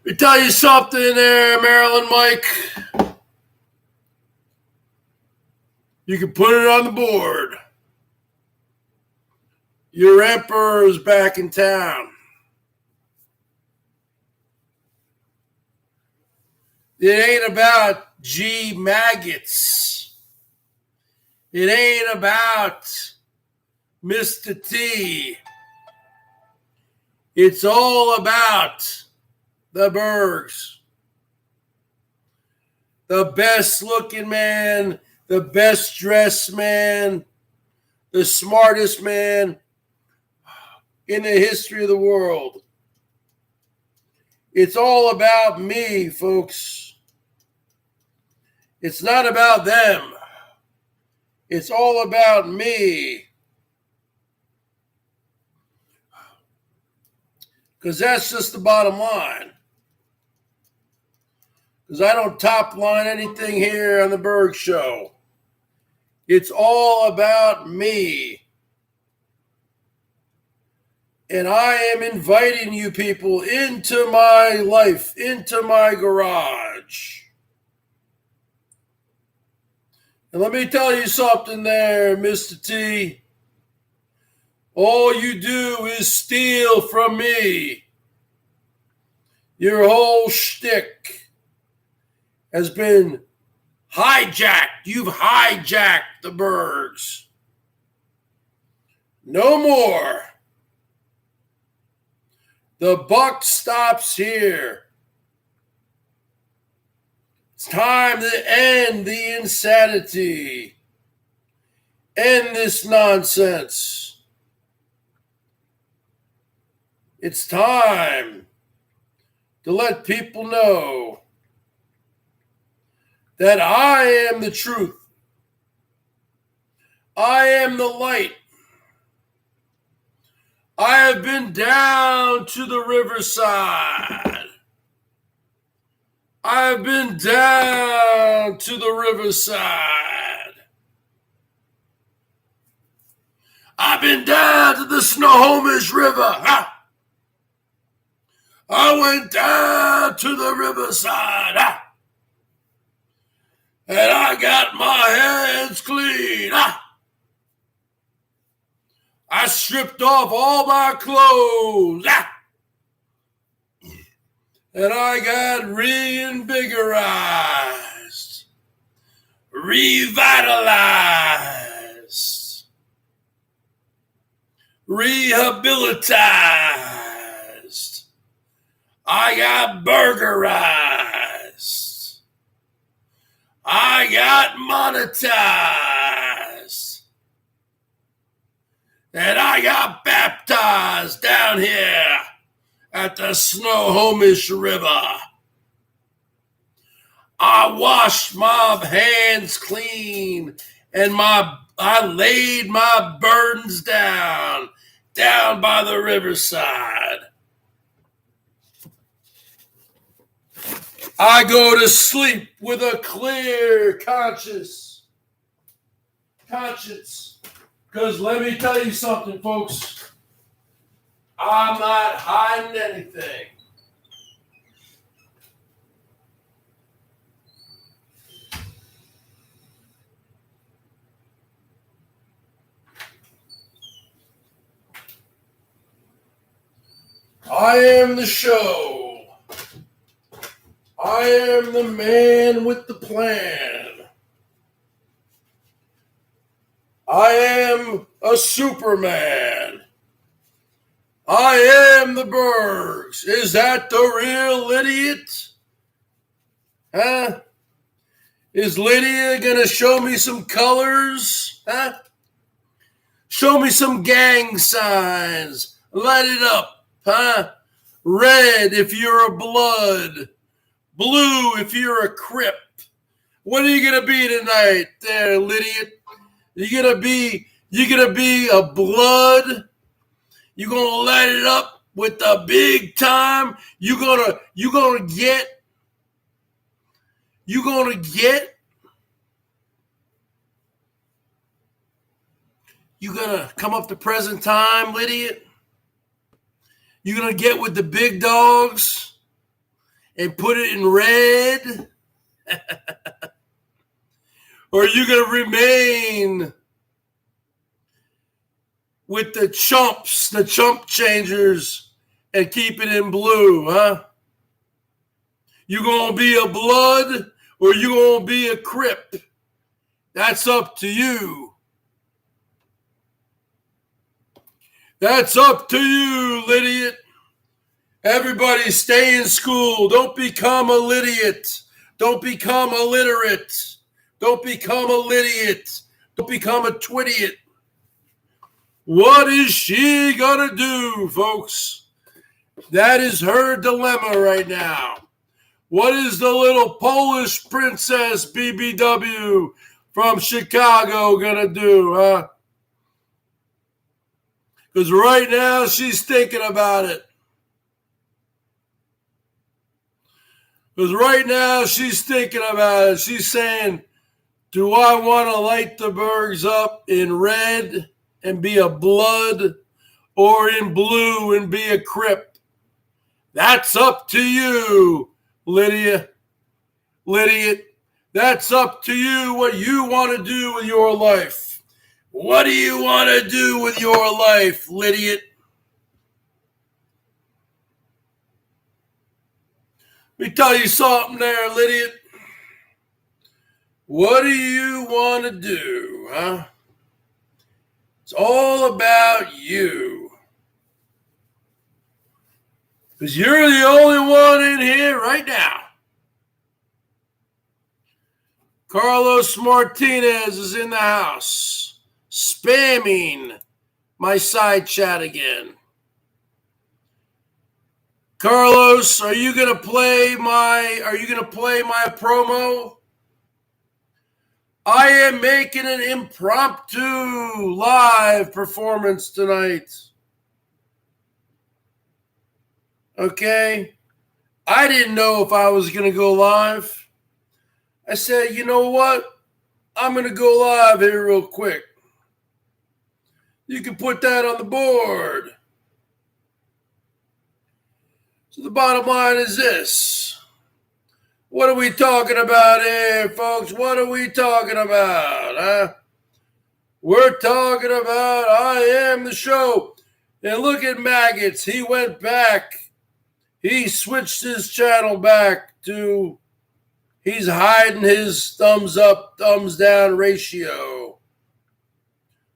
Let me tell you something there, Maryland Mike. You can put it on the board. Your emperor is back in town. It ain't about G maggots. It ain't about Mr. T. It's all about the Bergs. The best looking man, the best dressed man, the smartest man in the history of the world. It's all about me, folks. It's not about them. It's all about me. Because that's just the bottom line. Because I don't top line anything here on the BERGS Show. It's all about me. And I am inviting you people into my life, into my garage. And let me tell you something there, Mr. T. All you do is steal from me. Your whole shtick has been hijacked. You've hijacked the Bergs. No more. The buck stops here. It's time to end the insanity. End this nonsense. It's time to let people know that I am the truth. I am the light. I have been down to the riverside. I have been down to the riverside. I've been down to the Snohomish River. Ha! I went down to the riverside. Ha! And I got my hands clean. Ha! I stripped off all my clothes. Ah! And I got reinvigorized, revitalized, rehabilitized. I got burgerized. I got monetized. And I got baptized down here at the Snohomish River. I washed my hands clean and I laid my burdens down by the riverside. I go to sleep with a clear conscience. Because let me tell you something, folks. I'm not hiding anything. I am the show. I am the man with the plan. I am a Superman. I am the Bergs. Is that the real idiot? Huh? Is Lydia going to show me some colors? Huh? Show me some gang signs. Light it up. Huh? Red if you're a blood. Blue if you're a Crip. What are you going to be tonight there, Lydia? You're gonna be a blood. You're gonna light it up with the big time. You're gonna come up to present time, Lydia. You're gonna get with the big dogs and put it in red? Or are you going to remain with the chumps, the chump changers, and keep it in blue, huh? You going to be a blood or you going to be a Crip? That's up to you. That's up to you, Lydiot. Everybody stay in school. Don't become a Lydiot. Don't become illiterate. Don't become a Lydiot. Don't become a Twittiot. What is she going to do, folks? That is her dilemma right now. What is the little Polish princess BBW from Chicago going to do, huh? Because right now she's thinking about it. Because right now she's thinking about it. She's saying, do I want to light the Bergs up in red and be a blood, or in blue and be a Crip? That's up to you, Lydia. Lydiot. That's up to you what you want to do with your life. What do you want to do with your life, Lydiot? Let me tell you something there, Lydiot. What do you want to do, huh? It's all about you. Because you're the only one in here right now. Carlos Martinez is in the house, spamming my side chat again. Carlos, are you gonna play my promo? I am making an impromptu live performance tonight. Okay? I didn't know if I was going to go live. I said, you know what? I'm going to go live here real quick. You can put that on the board. So the bottom line is this. What are we talking about here, folks? What are we talking about, huh? We're talking about I Am the Show. And look at Maggots. He went back. He switched his channel back to, he's hiding his thumbs up, thumbs down ratio.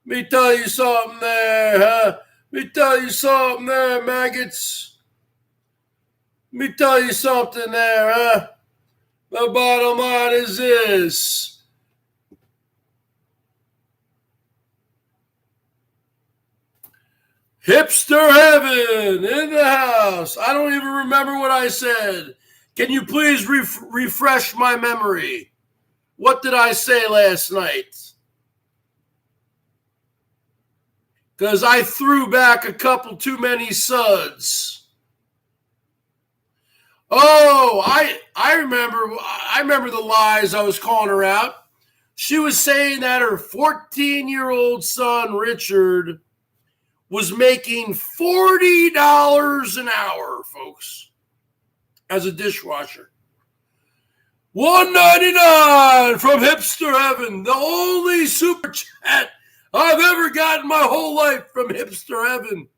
Let me tell you something there, huh? Let me tell you something there, Maggots. Let me tell you something there, huh? The bottom line is this. Hipster Heaven in the house. I don't even remember what I said. Can you please refresh my memory? What did I say last night? Because I threw back a couple too many suds. Oh, I remember the lies I was calling her out. She was saying that her 14-year-old son, Richard, was making $40 an hour, folks, as a dishwasher. $1.99 from Hipster Heaven, the only super chat I've ever gotten my whole life from Hipster Heaven.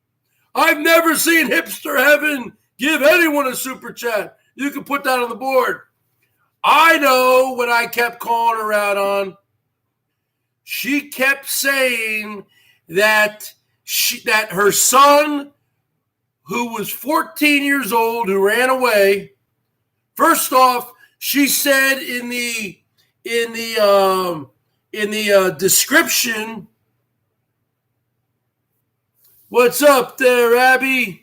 I've never seen Hipster Heaven give anyone a super chat. You can put that on the board. I know what I kept calling her out on. She kept saying that her son, who was 14 years old, who ran away. First off, she said in the description, what's up there, Abby?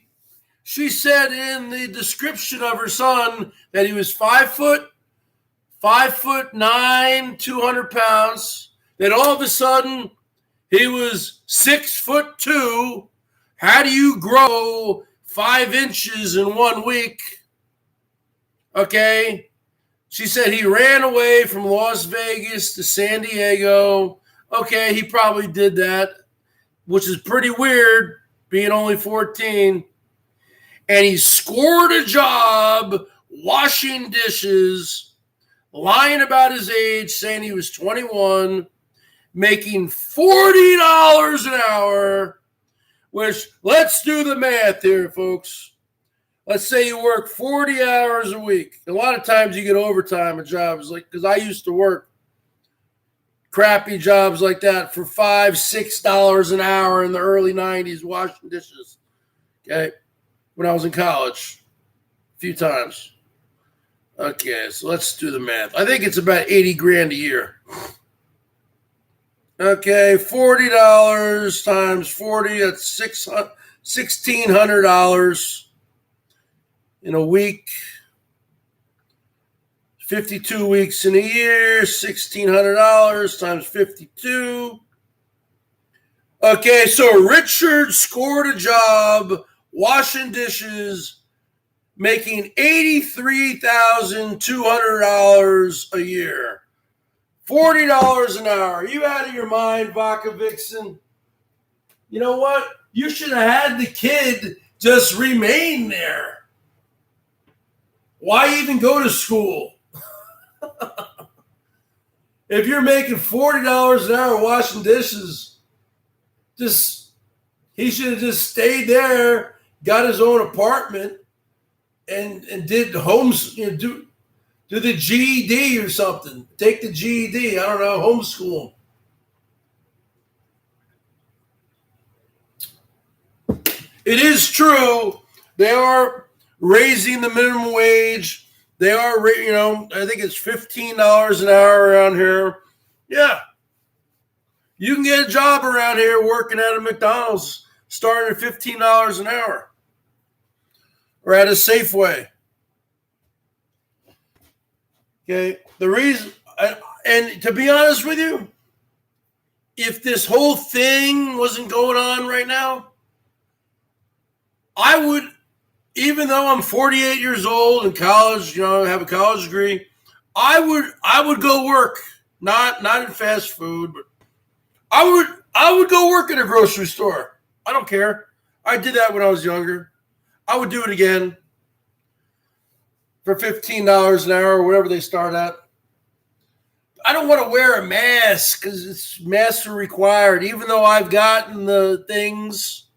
She said in the description of her son that he was 5'9", 200 pounds. Then all of a sudden, he was 6'2". How do you grow 5 inches in 1 week? Okay. She said he ran away from Las Vegas to San Diego. Okay, he probably did that, which is pretty weird, being only 14. And he scored a job washing dishes, lying about his age, saying he was 21, making $40 an hour, which, let's do the math here, folks. Let's say you work 40 hours a week. A lot of times you get overtime at jobs, like, because I used to work crappy jobs like that for $5, $6 an hour in the early 90s washing dishes, okay, when I was in college a few times. Okay, so let's do the math. I think it's about 80 grand a year. Okay, $40 times 40, that's $1,600 in a week. 52 weeks in a year, $1,600 times 52. Okay, so Richard scored a job washing dishes, making $83,200 a year. $40 an hour. Are you out of your mind, Vodka Vixen? You know what? You should have had the kid just remain there. Why even go to school? If you're making $40 an hour washing dishes, he should have just stayed there, got his own apartment, and did homes, do the GED or something. Take the GED. I don't know, homeschool him. It is true. They are raising the minimum wage. They are, I think it's $15 an hour around here. Yeah. You can get a job around here working at a McDonald's starting at $15 an hour. Or at a Safeway. Okay. The reason, and to be honest with you, if this whole thing wasn't going on right now, I would, even though I'm 48 years old in college, have a college degree, I would go work, not in fast food, but I would go work at a grocery store. I don't care. I did that when I was younger. I would do it again for $15 an hour or whatever they start at. I don't want to wear a mask because masks are required, even though I've gotten the things.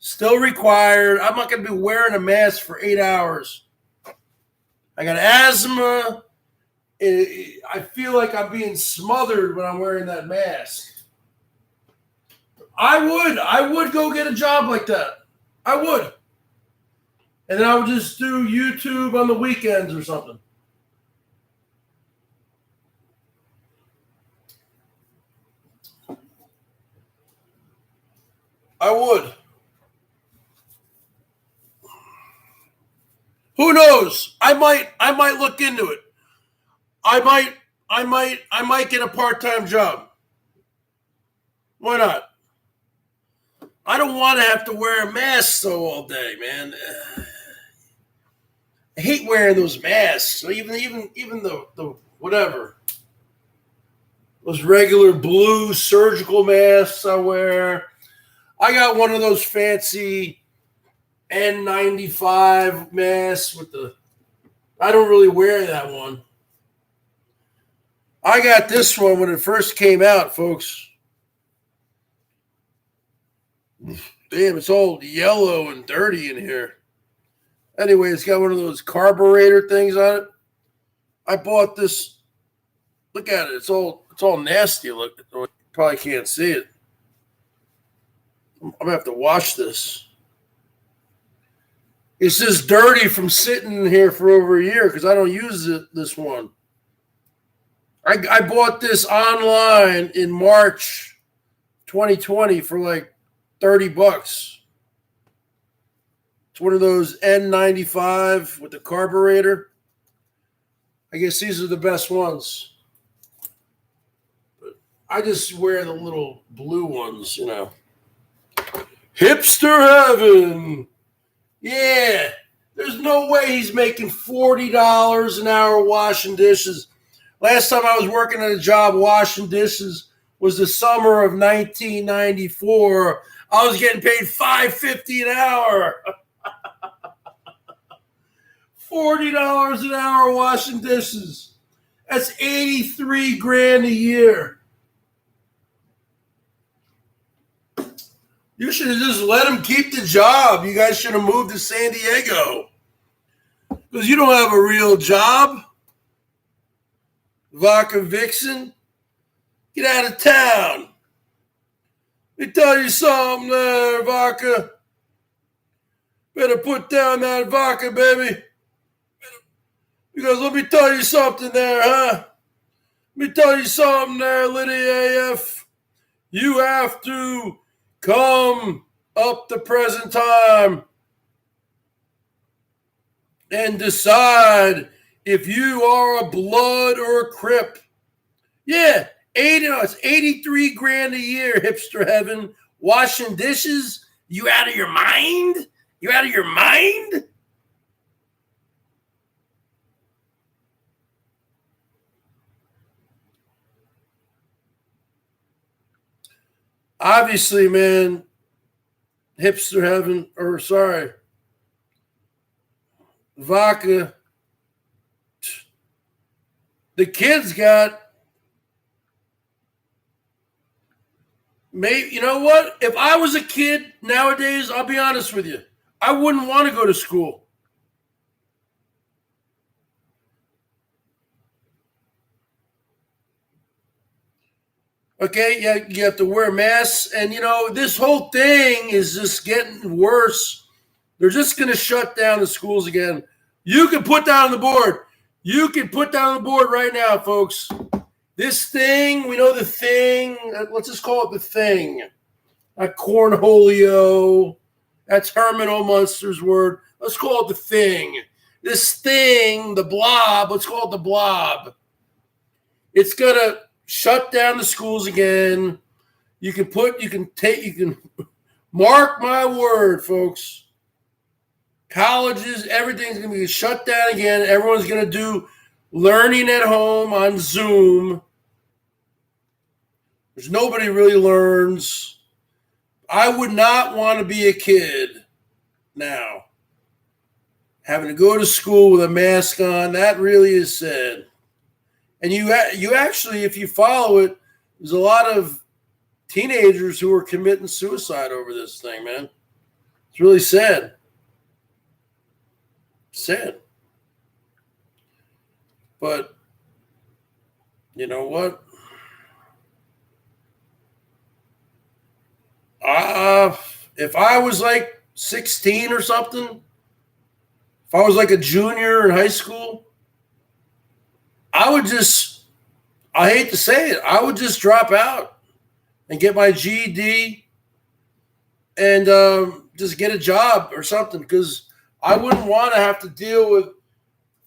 Still required. I'm not going to be wearing a mask for 8 hours. I got asthma. I feel like I'm being smothered when I'm wearing that mask. I would go get a job like that. I would. And then I would just do YouTube on the weekends or something. I would. Who knows? I might look into it. I might get a part-time job. Why not? I don't want to have to wear a mask though all day, man. I hate wearing those masks. Even the whatever. Those regular blue surgical masks I wear. I got one of those fancy N95 masks with I don't really wear that one. I got this one when it first came out, folks. Damn, it's all yellow and dirty in here. Anyway, it's got one of those carburetor things on it. I bought this. Look at it. It's all nasty. Look, you probably can't see it. I'm gonna have to wash this. It's just dirty from sitting here for over a year because I don't use this one. I bought this online in March 2020 for like $30. It's one of those N95 with the carburetor. I guess these are the best ones. But I just wear the little blue ones, Hipster heaven. Yeah. There's no way he's making $40 an hour washing dishes. Last time I was working at a job washing dishes was the summer of 1994. I was getting paid $5.50 an hour. $40 an hour washing dishes. That's $83,000 a year. You should have just let him keep the job. You guys should have moved to San Diego. Because you don't have a real job. Vodka Vixen. Get out of town. Let me tell you something there, Vodka. Better put down that vodka, baby. Because let me tell you something there, huh? Let me tell you something there, Liddy AF. You have to come up the present time and decide if you are a blood or a crip. Yeah, it's $83,000 a year, hipster heaven. Washing dishes? You out of your mind? You out of your mind? Obviously, man, hipster heaven, vodka. The kids got, maybe, you know what? If I was a kid nowadays, I'll be honest with you, I wouldn't want to go to school. Okay, yeah, you have to wear masks. And, this whole thing is just getting worse. They're just going to shut down the schools again. You can put that on the board. You can put that on the board right now, folks. This thing, we know the thing. Let's just call it the thing. Not cornholio. That's Herman O. Munster's word. Let's call it the thing. This thing, the blob, let's call it the blob. It's going to shut down the schools again. You can mark my word, folks. Colleges, everything's going to be shut down again. Everyone's going to do learning at home on Zoom. There's nobody really learns. I would not want to be a kid now. Having to go to school with a mask on, that really is sad. And you actually, if you follow it, there's a lot of teenagers who are committing suicide over this thing, man. It's really sad. Sad. But you know what? If I was like 16 or something, if I was like a junior in high school, I hate to say it, I would just drop out and get my GED and just get a job or something, because I wouldn't want to have to deal with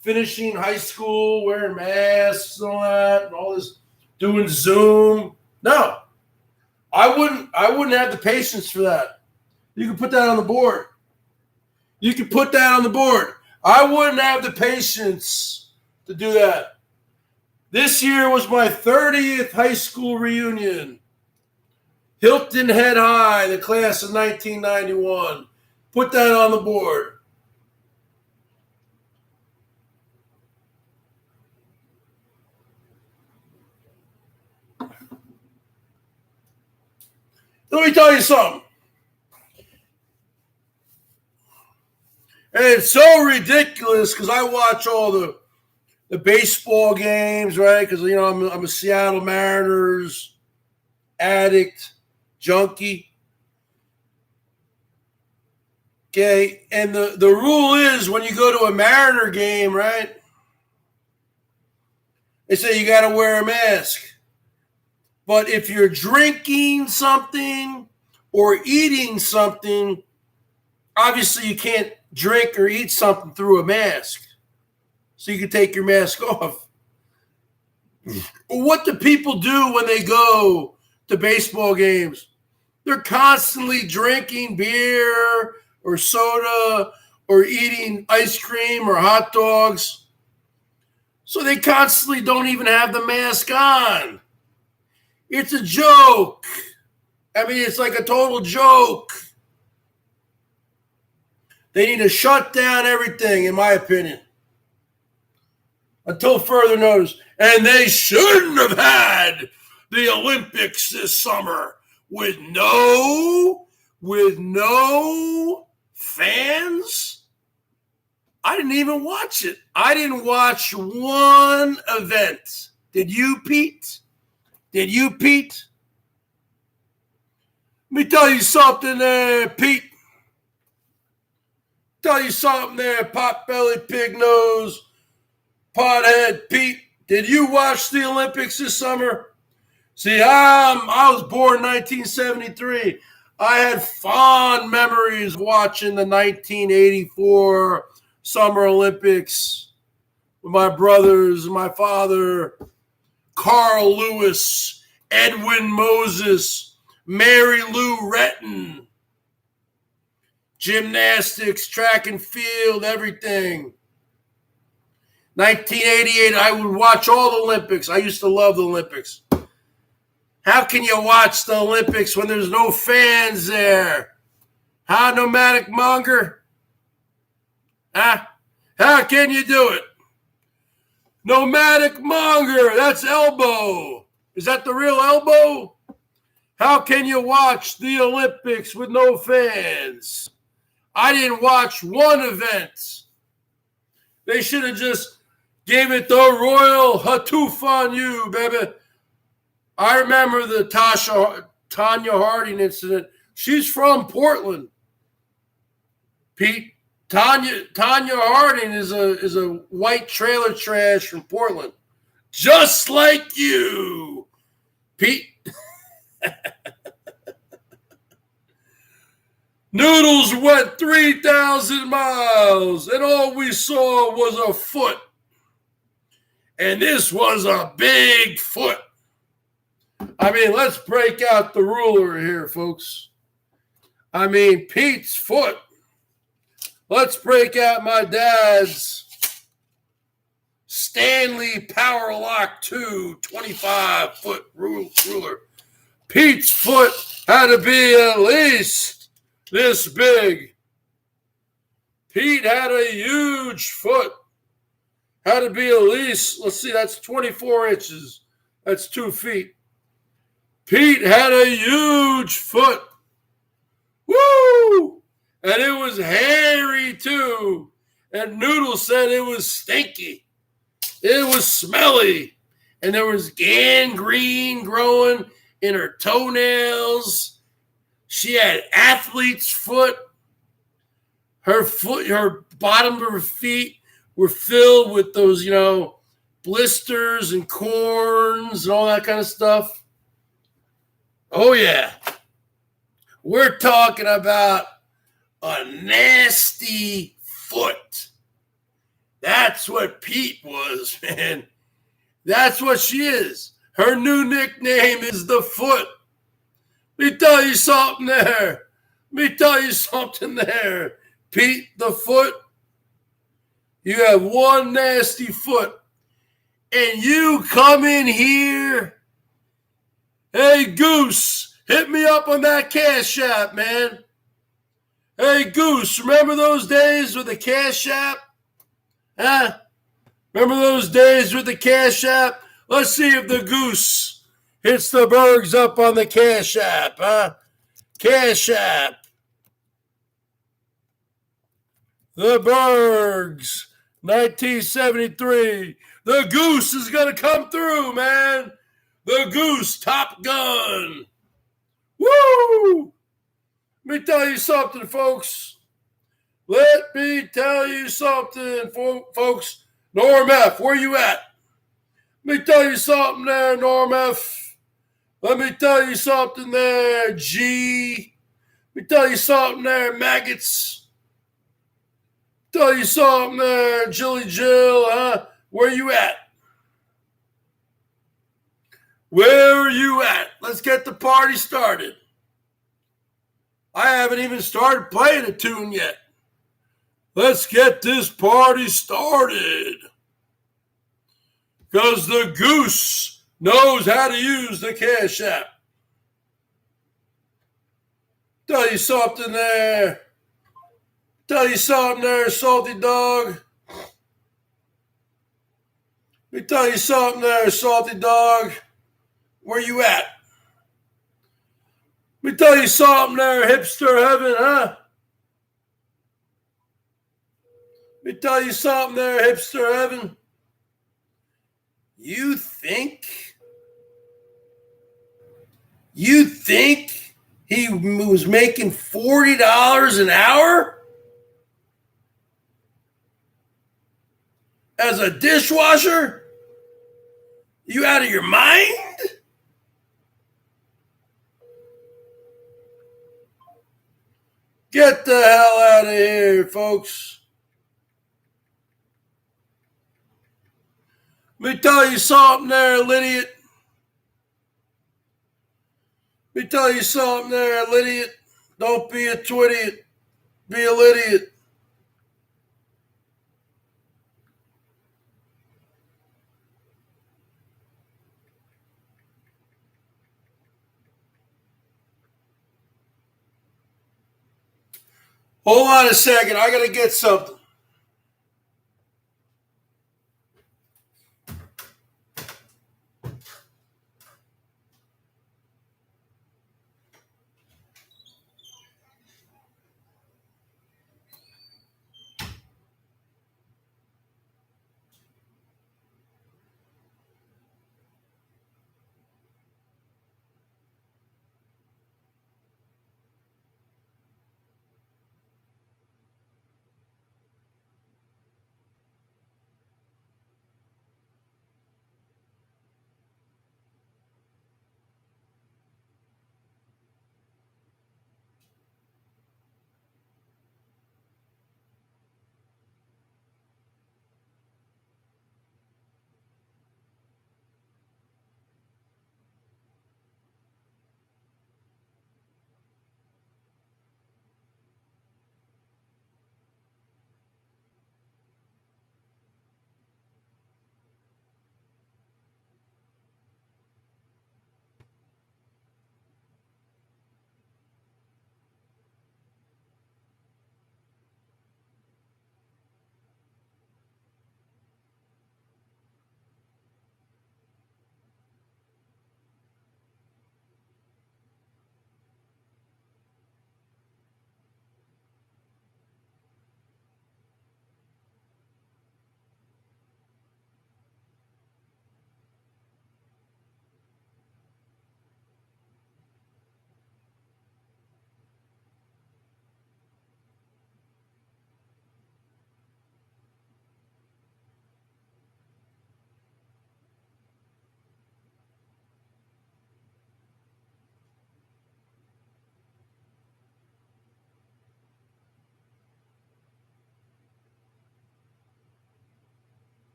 finishing high school, wearing masks and all that, and all this, doing Zoom. No, I wouldn't have the patience for that. You can put that on the board. You can put that on the board. I wouldn't have the patience to do that. This year was my 30th high school reunion. Hilton Head High, the class of 1991. Put that on the board. Let me tell you something. And it's so ridiculous because I watch all the baseball games, right? Because, I'm a Seattle Mariners addict, junkie. Okay, and the rule is when you go to a Mariner game, right, they say you got to wear a mask. But if you're drinking something or eating something, obviously you can't drink or eat something through a mask. So you can take your mask off. What do people do when they go to baseball games? They're constantly drinking beer or soda or eating ice cream or hot dogs. So they constantly don't even have the mask on. It's a joke. I mean, it's like a total joke. They need to shut down everything, in my opinion. until further notice. And they shouldn't have had the Olympics this summer with no fans. I didn't even watch it. I didn't watch one event. Did you, Pete? Did you, Pete? Let me tell you something there, Pete. Tell you something there, pot-bellied, pig-nose, pothead Pete. Did you watch the Olympics this summer? See, I was born in 1973. I had fond memories of watching the 1984 Summer Olympics with my brothers, my father, Carl Lewis, Edwin Moses, Mary Lou Retton, gymnastics, track and field, everything. 1988, I would watch all the Olympics. I used to love the Olympics. How can you watch the Olympics when there's no fans there? Huh, nomadic monger? Huh? How can you do it? Nomadic monger, that's elbow. Is that the real elbow? How can you watch the Olympics with no fans? I didn't watch one event. They should have just gave it the royal hatouf on you, baby. I remember the Tanya Harding incident. She's from Portland. Pete, Tanya Harding is a white trailer trash from Portland. Just like you, Pete. Noodles went 3,000 miles, and all we saw was a foot. And this was a big foot. I mean, let's break out the ruler here, folks. I mean, Pete's foot. Let's break out my dad's Stanley Power Lock 2 25-foot ruler. Pete's foot had to be at least this big. Pete had a huge foot. Had to be at least, let's see, that's 24 inches. That's 2 feet. Pete had a huge foot. Woo! And it was hairy too. And Noodle said it was stinky. It was smelly. And there was gangrene growing in her toenails. She had athlete's foot. Her bottom of her feet were filled with those, blisters and corns and all that kind of stuff. Oh, yeah. We're talking about a nasty foot. That's what Pete was, man. That's what she is. Her new nickname is the Foot. Let me tell you something there. Pete the Foot. You have one nasty foot. And you come in here. Hey, Goose, hit me up on that Cash App, man. Hey, Goose, remember those days with the Cash App? Huh? Remember those days with the Cash App? Let's see if the Goose hits the Bergs up on the Cash App, huh? Cash App. The Bergs, 1973. The Goose is going to come through, man. The Goose, Top Gun. Woo! Let me tell you something, folks. Let me tell you something, folks. Norm F., where you at? Let me tell you something there, Norm F. Let me tell you something there, G. Let me tell you something there, Maggots. Tell you something there, Jilly Jill, huh? Where you at? Where are you at? Let's get the party started. I haven't even started playing a tune yet. Let's get this party started. Because the Goose knows how to use the Cash App. Tell you something there. Salty Dog. Let me tell you something there, salty dog. Where you at? Let me tell you something there, hipster heaven, huh? Let me tell you something there, hipster heaven. You think he was making $40 an hour as a dishwasher? You out of your mind? Get the hell out of here, folks. Let me tell you something there, idiot. Let me tell you something there, idiot. Don't be a twitty. Be a idiot. Hold on a second. I got to get something.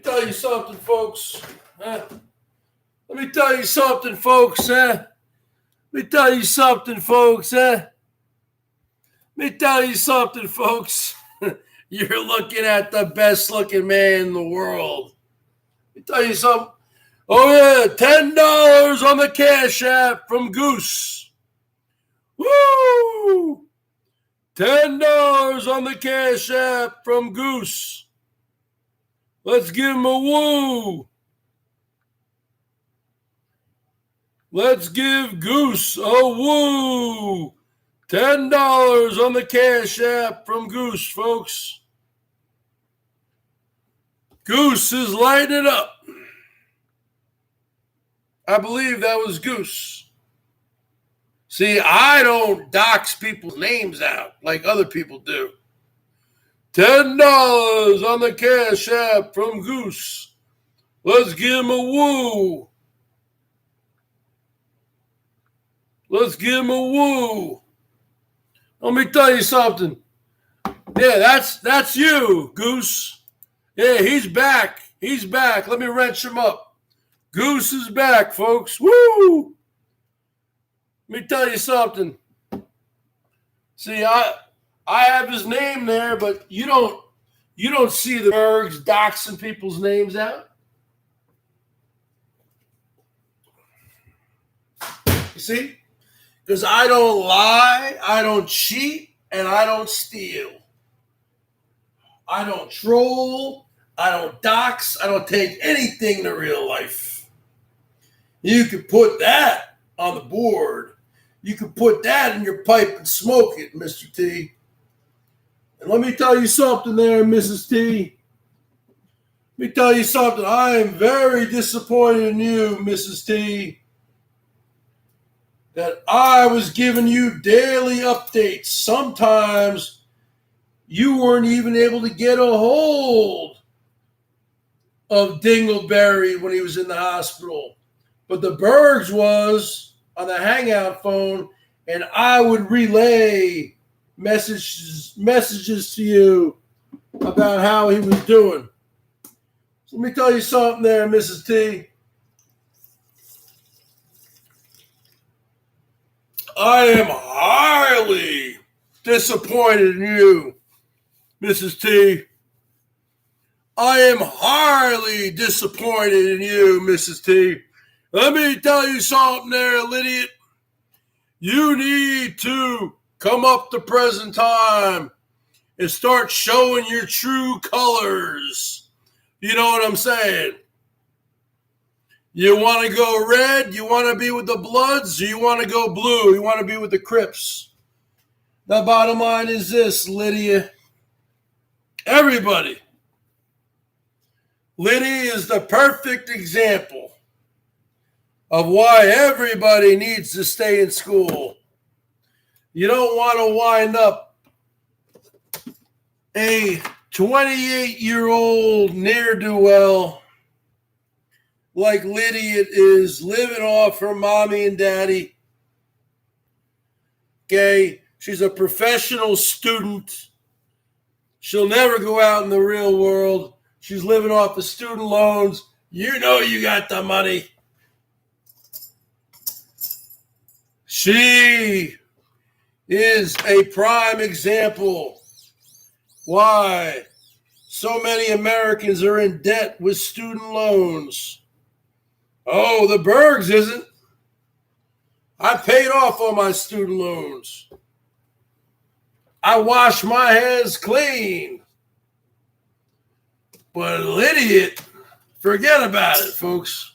tell you something, folks. Let me tell you something, folks. Let me tell you something, folks. Let me tell you something, folks. You're looking at the best looking man in the world. Let me tell you something. Oh, yeah, $10 on the Cash App from Goose. Woo! $10 on the Cash App from Goose. Let's give him a woo. Let's give Goose a woo. $10 on the Cash App from Goose, folks. Goose is lighting it up. I believe that was Goose. See, I don't dox people's names out like other people do. $10 on the Cash App from Goose. Let's give him a woo. Let's give him a woo. Let me tell you something. Yeah, that's you, Goose. Yeah, he's back. He's back. Let me wrench him up. Goose is back, folks. Woo! Let me tell you something. See, I have his name there, but you don't see the Bergs doxing people's names out. You see? Because I don't lie, I don't cheat, and I don't steal. I don't troll, I don't dox, I don't take anything to real life. You can put that on the board. You can put that in your pipe and smoke it, Mr. T. And let me tell you something there, Mrs. T. Let me tell you something. I am very disappointed in you, Mrs. T. That I was giving you daily updates. Sometimes you weren't even able to get a hold of Dingleberry when he was in the hospital. But the Bergs was on the Hangout phone, and I would relay messages to you about how he was doing. So let me tell you something there, Mrs. T. I am highly disappointed in you, Mrs. T. I am highly disappointed in you, Mrs. T. Let me tell you something there, idiot. You need to come up to present time and start showing your true colors. You know what I'm saying? You want to go red? You want to be with the Bloods? Or you want to go blue? You want to be with the Crips? The bottom line is this, Lydia. Everybody. Lydia is the perfect example of why everybody needs to stay in school. You don't want to wind up a 28-year-old ne'er-do-well like Lydia is, living off her mommy and daddy. Okay, she's a professional student. She'll never go out in the real world. She's living off the student loans. You know you got the money. She is a prime example why so many Americans are in debt with student loans. Oh, the Bergs isn't. I paid off all my student loans. I wash my hands clean. But an idiot, forget about it, folks.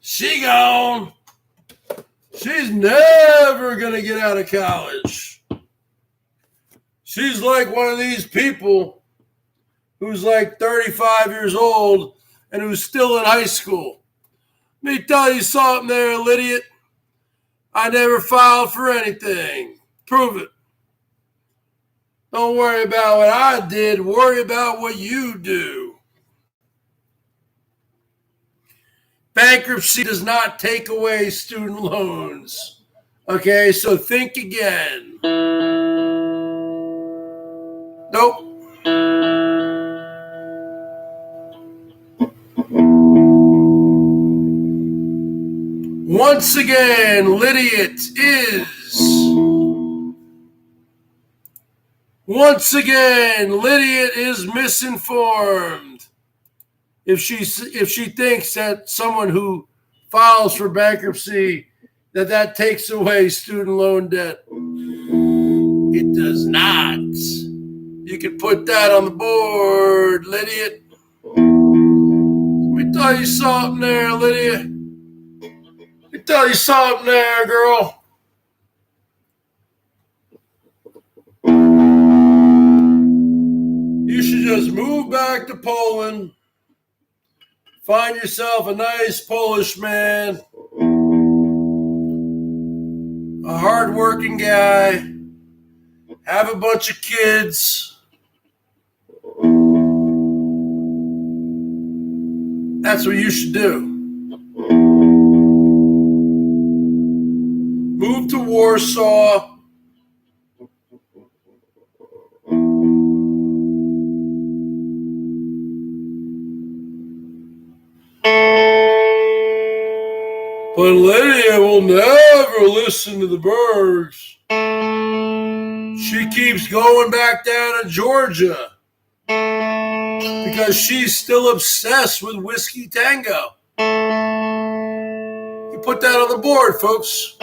She gone. She's never going to get out of college. She's like one of these people who's like 35 years old and who's still in high school. Let me tell you something there, idiot. I never filed for anything. Prove it. Don't worry about what I did. Worry about what you do. Bankruptcy does not take away student loans. Okay, so think again. Nope. Once again, Lydia is misinformed if she thinks that someone who files for bankruptcy that takes away student loan debt. It does not. You can put that on the board, Lydia. Let me tell you something there, Lydia. Let me tell you something there, girl. You should just move back to Poland. Find yourself a nice Polish man. A hard-working guy. Have a bunch of kids. That's what you should do. Move to Warsaw. But Lydia will never listen to the Bergs. She keeps going back down to Georgia because she's still obsessed with Whiskey Tango. You put that on the board, folks.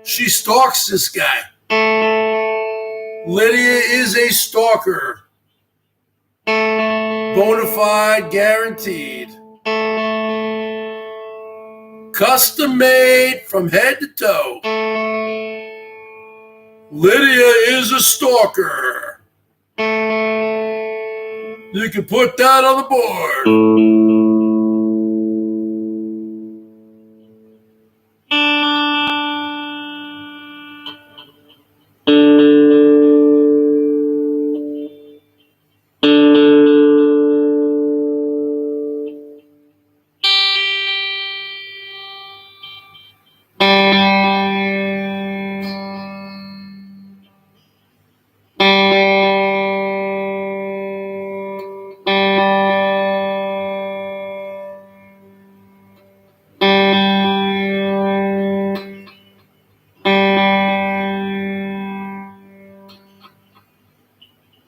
She stalks this guy. Lydia is a stalker. Bonafide, guaranteed. Custom made from head to toe. Lydia is a stalker. You can put that on the board.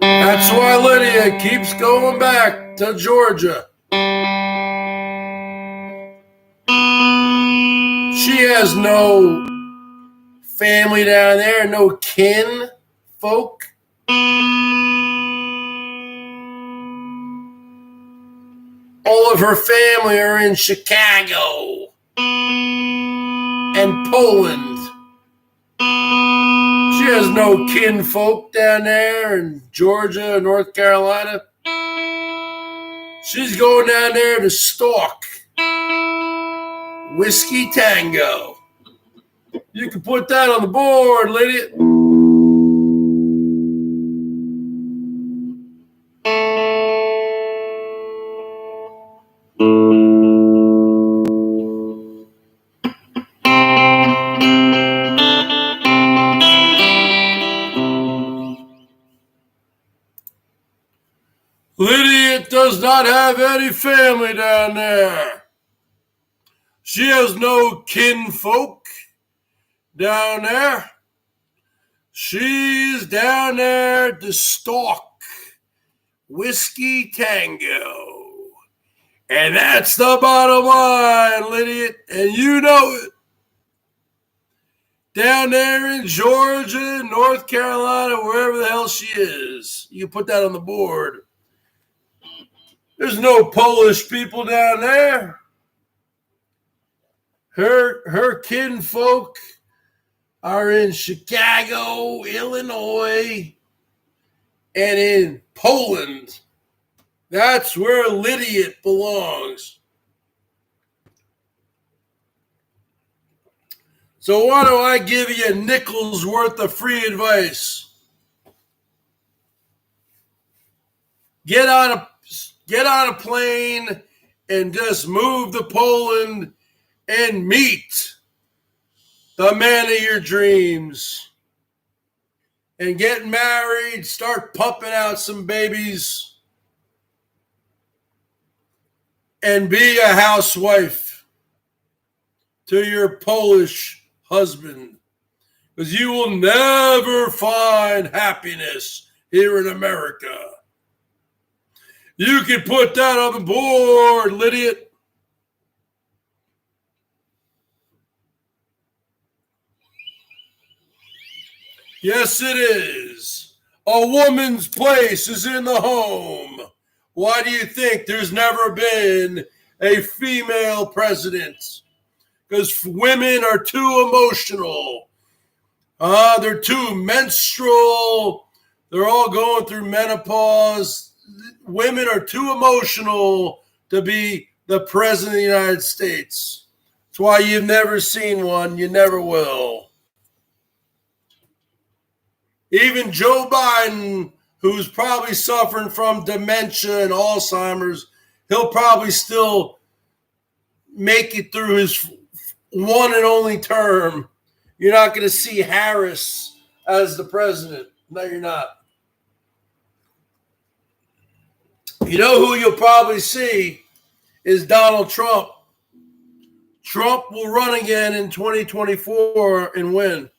That's why Lydia keeps going back to Georgia. She has no family down there, no kin folk. All of her family are in Chicago and Poland. She has no kin folk down there in Georgia, North Carolina. She's going down there to stalk Whiskey Tango. You can put that on the board, Lydia. Lydia does not have any family down there. She has no kinfolk down there. She's down there to stalk Whiskey Tango. And that's the bottom line, Lydia. And you know it. Down there in Georgia, North Carolina, wherever the hell she is. You put that on the board. There's no Polish people down there. Her kinfolk are in Chicago, Illinois, and in Poland. That's where Lydia belongs. So why do I give you a nickel's worth of free advice? Get on a plane and just move to Poland and meet the man of your dreams. And get married, start pumping out some babies, and be a housewife to your Polish husband, because you will never find happiness here in America. You can put that on the board, Lydia. Yes, it is. A woman's place is in the home. Why do you think there's never been a female president? Because women are too emotional. They're too menstrual. They're all going through menopause. Women are too emotional to be the president of the United States. That's why you've never seen one. You never will. Even Joe Biden, who's probably suffering from dementia and Alzheimer's, he'll probably still make it through his one and only term. You're not going to see Harris as the president. No, you're not. You know who you'll probably see is Donald Trump. Trump will run again in 2024 and win.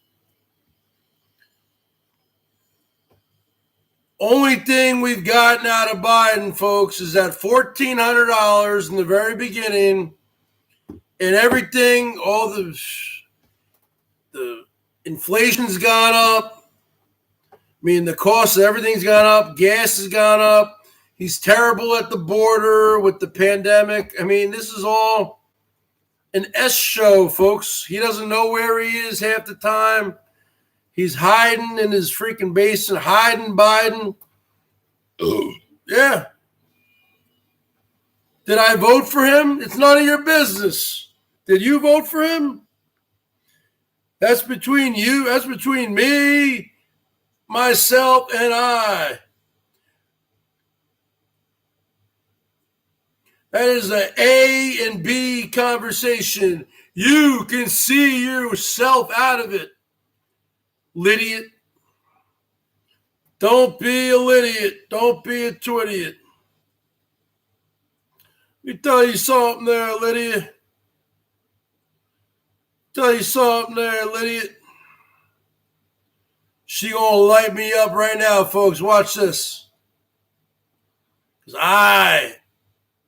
Only thing we've gotten out of Biden, folks, is that $1,400 in the very beginning, and everything, all the inflation's gone up. I mean, the cost of everything's gone up. Gas has gone up. He's terrible at the border with the pandemic. I mean, this is all an S show, folks. He doesn't know where he is half the time. He's hiding in his freaking basement, hiding Biden. Yeah. Did I vote for him? It's none of your business. Did you vote for him? That's between you. That's between me, myself, and I. That is an A and B conversation. You can see yourself out of it, Lydia. Don't be a Lydia. Don't be a twittiot. Let me tell you something there, Lydia. Tell you something there, Lydia. She gonna light me up right now, folks. Watch this. 'Cause I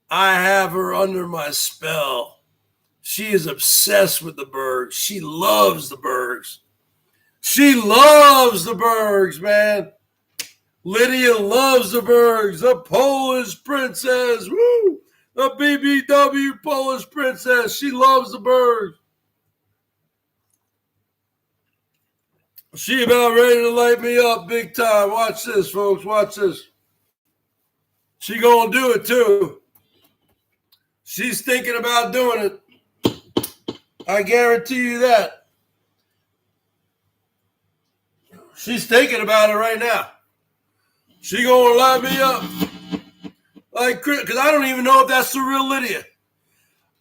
have her under my spell. She is obsessed with the Bergs. She loves the Bergs. She loves the Bergs, man. Lydia loves the Bergs. The Polish princess. Woo! The BBW Polish princess. She loves the Bergs. She about ready to light me up big time. Watch this, folks. Watch this. She gonna do it too. She's thinking about doing it. I guarantee you that. She's thinking about it right now. She gonna light me up. Like, because I don't even know if that's the real Lydia.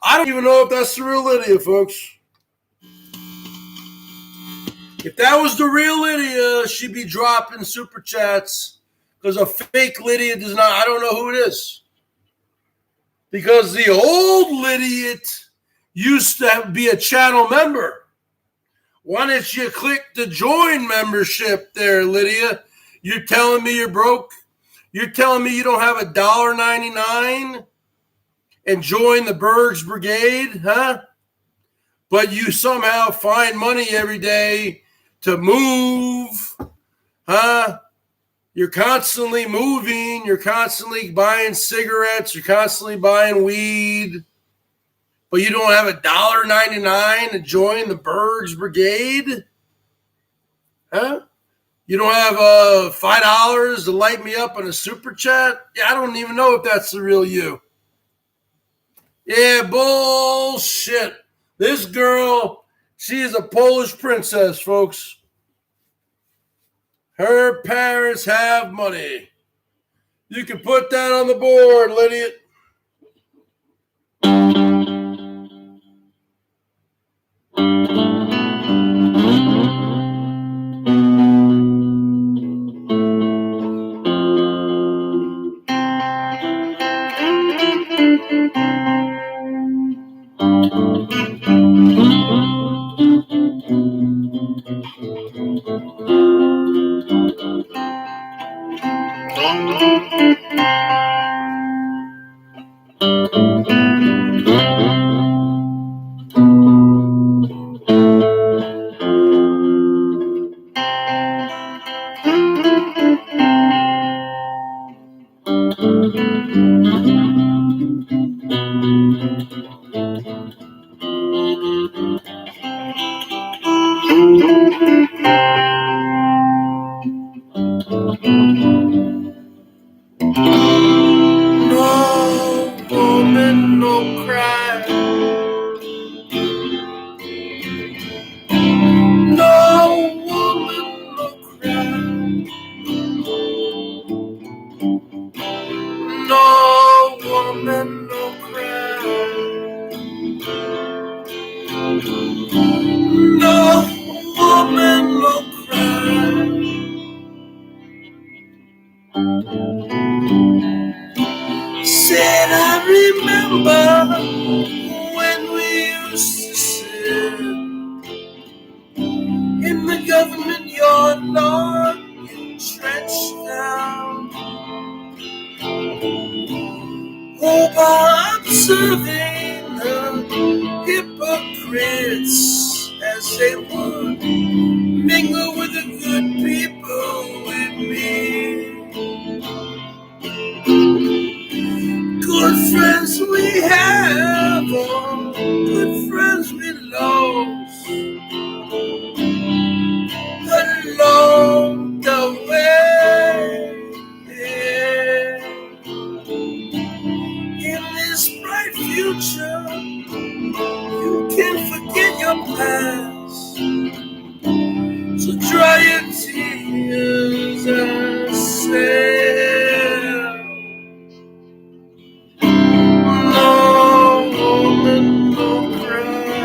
I don't even know if that's the real Lydia, folks. If that was the real Lydia, she'd be dropping super chats. Because a fake Lydia does not, I don't know who it is. Because the old Lydia used to be a channel member. Why don't you click the join membership there, Lydia? You're telling me you're broke? You're telling me you don't have $1.99 and join the BERGS Brigade, huh? But you somehow find money every day to move, huh? You're constantly moving. You're constantly buying cigarettes. You're constantly buying weed. But you don't have $1.99 to join the BERGS Brigade? Huh? You don't have $5 to light me up on a super chat? Yeah, I don't even know if that's the real you. Yeah, bullshit. This girl, she is a Polish princess, folks. Her parents have money. You can put that on the board, Lydia. No woman, no cry. No woman, no cry. No woman, no cry. No woman, no cry. Said I remember when we used to sit in the government yard, Lord, entrenched down, observing the hypocrites as they would mingle with the good people with me. Good friends we have, oh, good friends we lost along the way. In this bright future, you can't forget your past. So dry your tears and say, no woman, no cry.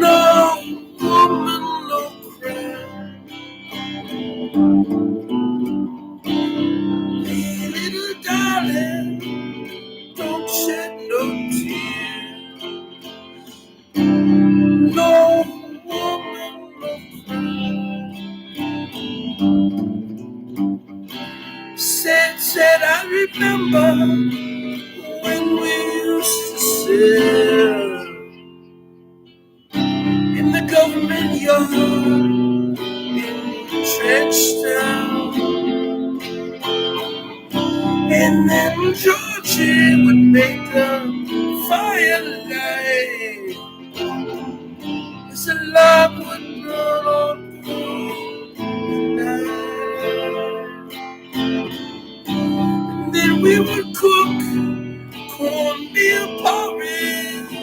No woman, no cry. Hey, little darling, don't shed no tears. No woman, no cry. Said I remember when we used to sit in the government yard in Trenchtown, and then Georgie would make a firelight as the love would burn on through the night. And then we would cook cornmeal porridge,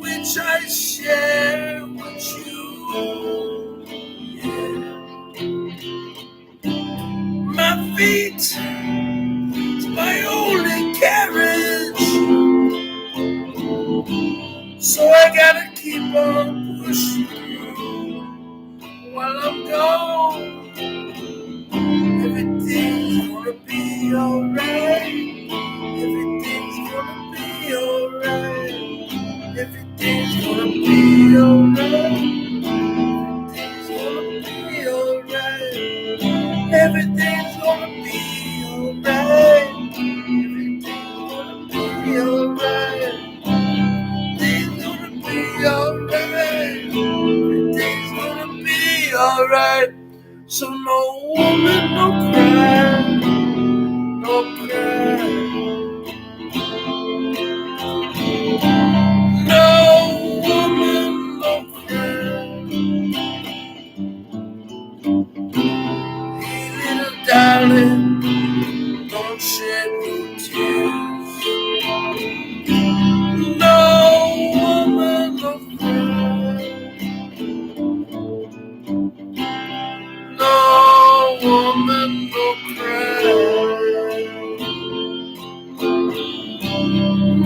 which I share with you. Yeah. My feet is my only carriage, so I gotta keep on pushing through while I'm gone. Everything's gonna be alright. Everything's gonna be alright. Everything's gonna be alright. Everything's gonna be alright. Everything's gonna be alright. Everything's gonna be alright. Everything's gonna be alright. So no woman, no cry, no cry. No woman, no cry. Hey, little darling, don't shed no tears. No woman, no cry. No woman, no cry.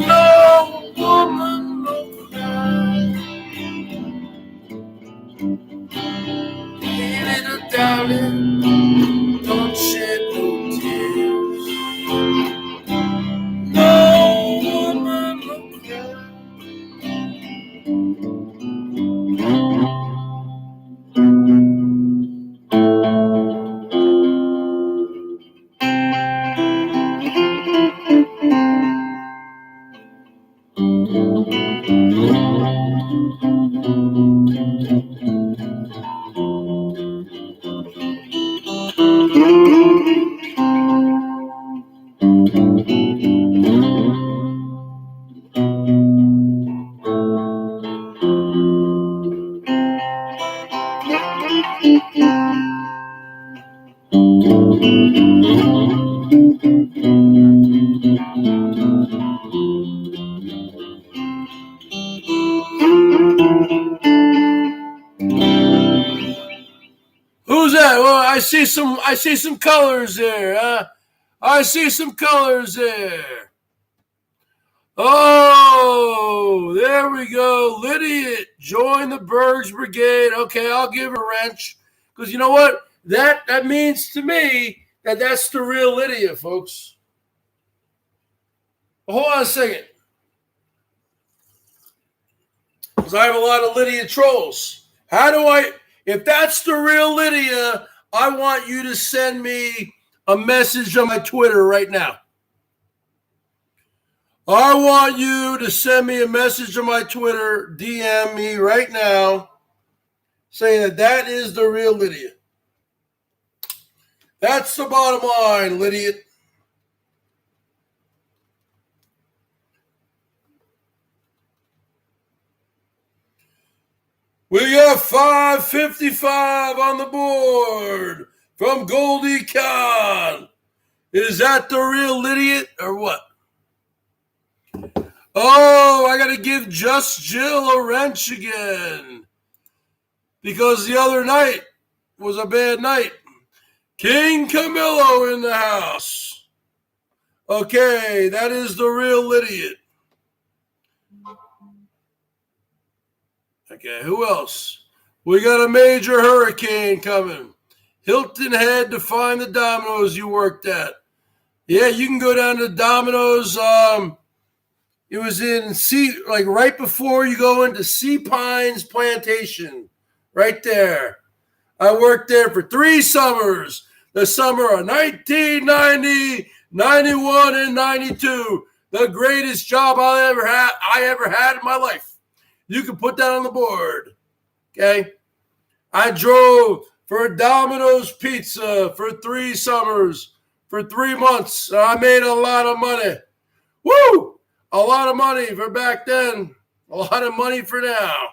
No woman, no cry. Hey, little darling, don't shed no tears. No woman, no cry. Who's that? Well, I see some colors there. I see some colors there. Oh, there we go. Lydia, join the BERGS Brigade. Okay, I'll give her a wrench. Because you know what? That means to me that's the real Lydia, folks. But hold on a second. Because I have a lot of Lydia trolls. If that's the real Lydia, I want you to send me a message on my Twitter right now. I want you to send me a message on my Twitter, DM me right now, saying that is the real Lydia. That's the bottom line, Lydia. We got 555 on the board from Goldie Khan. Is that the real Lydia or what? Oh, I got to give Just Jill a wrench again. Because the other night was a bad night. King Camillo in the house. Okay, that is the real Lydia. Okay, who else? We got a major hurricane coming. Hilton Head to find the Domino's you worked at. Yeah, you can go down to Domino's. It was in right before you go into Sea Pines Plantation. Right there. I worked there for 3 summers. The summer of 1990, 91, and 92. The greatest job I ever had in my life. You can put that on the board. Okay? I drove for Domino's Pizza for 3 summers, for 3 months. I made a lot of money. Woo! A lot of money for back then. A lot of money for now.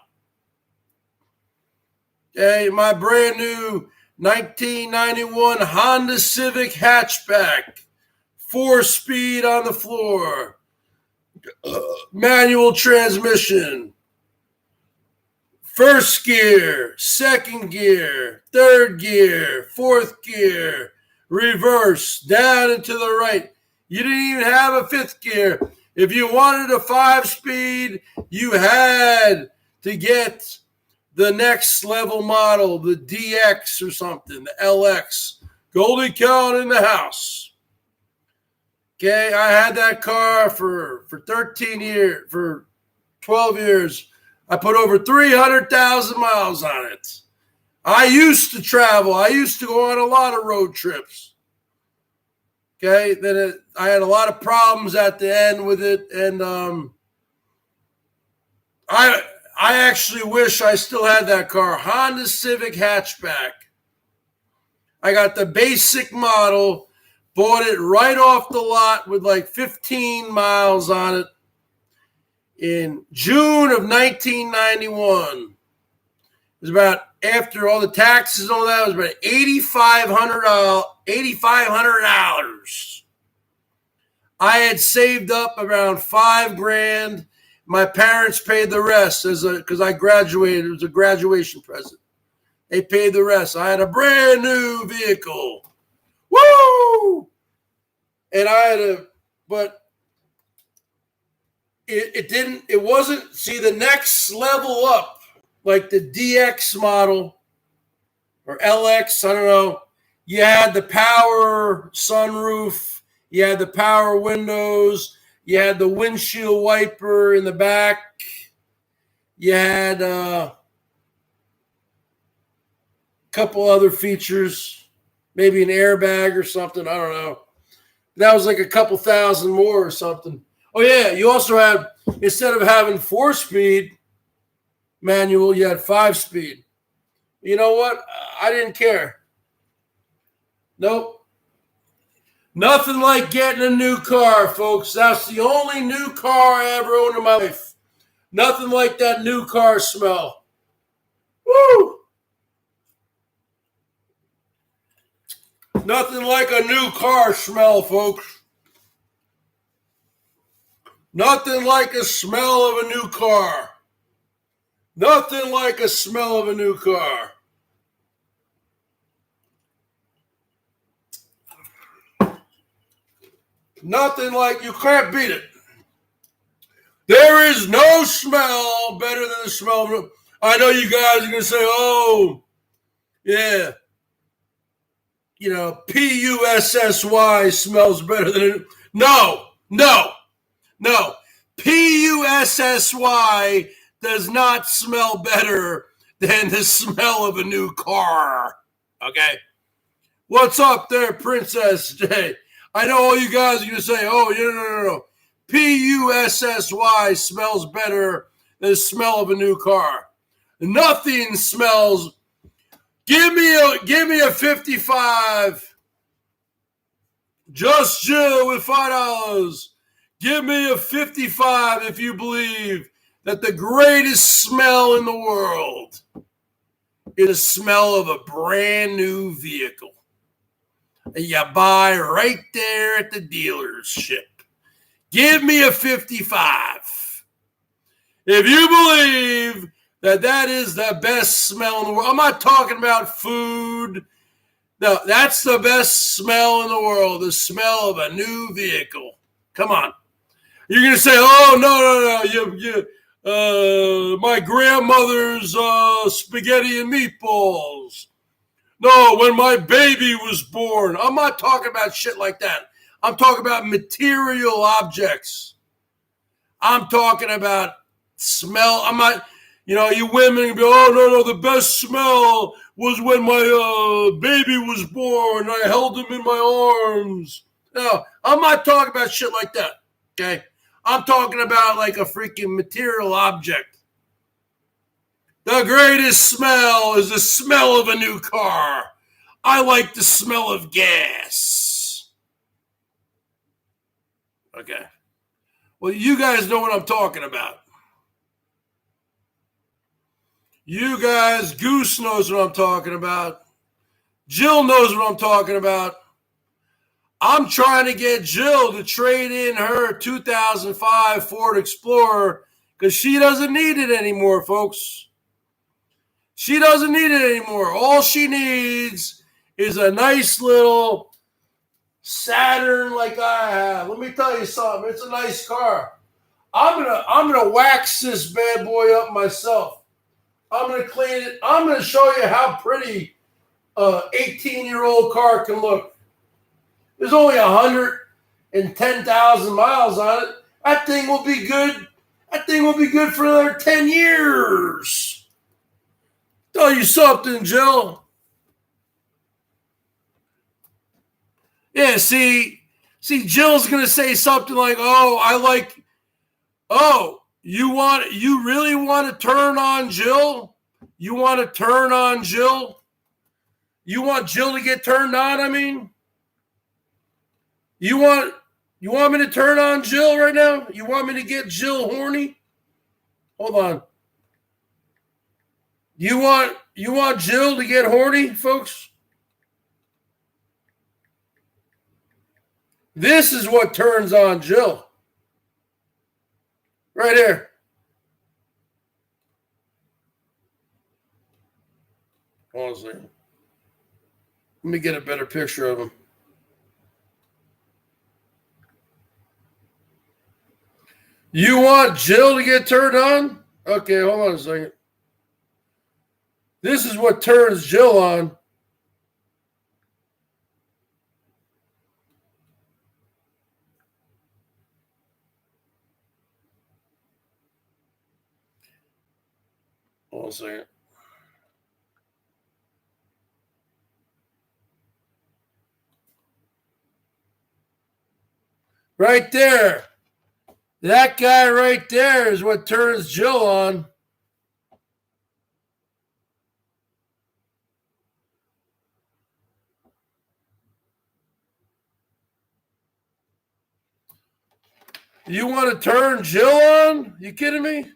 Okay, my brand new 1991 Honda Civic hatchback. 4-speed on the floor. Manual transmission. First gear, second gear, third gear, fourth gear, reverse, down and to the right. You didn't even have a 5th gear. If you wanted a 5-speed, you had to get the next level model, the DX or something, the LX. Goldie Khan in the house. Okay, I had that car for 13 years, for 12 years. I put over 300,000 miles on it. I used to travel. I used to go on a lot of road trips. Okay, I had a lot of problems at the end with it, and I actually wish I still had that car. Honda Civic hatchback. I got the basic model, bought it right off the lot with like 15 miles on it in June of 1991. It was about, after all the taxes and all that, it was about $8,500. I had saved up around $5,000. My parents paid the rest because I graduated. It was a graduation present. They paid the rest. I had a brand new vehicle. Woo! And but it wasn't, see, the next level up, like the DX model or LX, I don't know. You had the power sunroof, you had the power windows, you had the windshield wiper in the back, you had a couple other features, maybe an airbag or something, I don't know. That was like a couple thousand more or something. Oh, yeah, you also had, instead of having 4-speed, manual, you had 5-speed. You know what? I didn't care. Nope. Nothing like getting a new car, folks. That's the only new car I ever owned in my life. Nothing like that new car smell. Woo! Nothing like a new car smell, folks. Nothing like a smell of a new car. Nothing like a smell of a new car. Nothing like, you can't beat it. There is no smell better than the smell of, I know you guys are going to say, oh, yeah, you know, P-U-S-S-Y smells better than it. No. P-U-S-S-Y does not smell better than the smell of a new car. Okay? What's up there, Princess J? I know all you guys are going to say, oh, no. P-U-S-S-Y smells better than the smell of a new car. Nothing smells. Give me a 55. Just Jill with $5. Give me a 55 if you believe that the greatest smell in the world is the smell of a brand new vehicle that you buy right there at the dealership. Give me a 55. If you believe that is the best smell in the world, I'm not talking about food. No, that's the best smell in the world, the smell of a new vehicle. Come on. You're going to say, oh, no, my grandmother's spaghetti and meatballs. No, when my baby was born. I'm not talking about shit like that. I'm talking about material objects. I'm talking about smell. I'm not, you women go, oh, no, the best smell was when my baby was born. I held him in my arms. No, I'm not talking about shit like that, okay? I'm talking about like a freaking material object. The greatest smell is the smell of a new car. I like the smell of gas. Okay. Well, you guys know what I'm talking about. You guys, Goose knows what I'm talking about. Jill knows what I'm talking about. I'm trying to get Jill to trade in her 2005 Ford Explorer because she doesn't need it anymore, folks. She doesn't need it anymore. All she needs is a nice little Saturn like I have. Let me tell you something. It's a nice car. I'm gonna wax this bad boy up myself. I'm gonna clean it. I'm gonna show you how pretty a 18-year-old car can look. There's only 110,000 miles on it. That thing will be good. That thing will be good for another 10 years. Tell you something, Jill. Yeah, see, Jill's gonna say something like, you really want to turn on Jill? You want to turn on Jill? You want Jill to get turned on, I mean? You want me to turn on Jill right now? You want me to get Jill horny? Hold on. You want Jill to get horny, folks? This is what turns on Jill. Right here. Hold on a second. Let me get a better picture of him. You want Jill to get turned on? Okay, hold on a second. This is what turns Jill on. Hold on a second. Right there. That guy right there is what turns Jill on. You want to turn Jill on? You kidding me?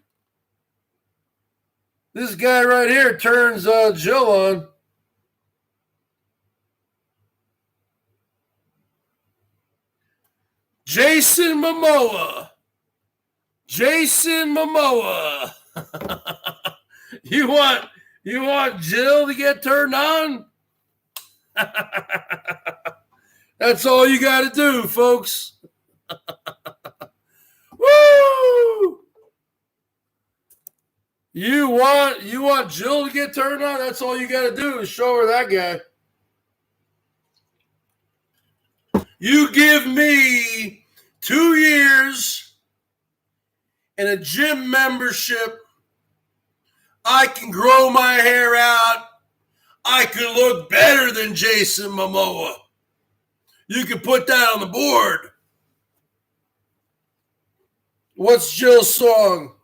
This guy right here turns Jill on. Jason Momoa. Jason Momoa. You want Jill to get turned on? That's all you got to do, folks. Woo! You want Jill to get turned on? That's all you got to do is show her that guy. You give me 2 years and a gym membership, I can grow my hair out. I could look better than Jason Momoa. You can put that on the board. What's Jill's song?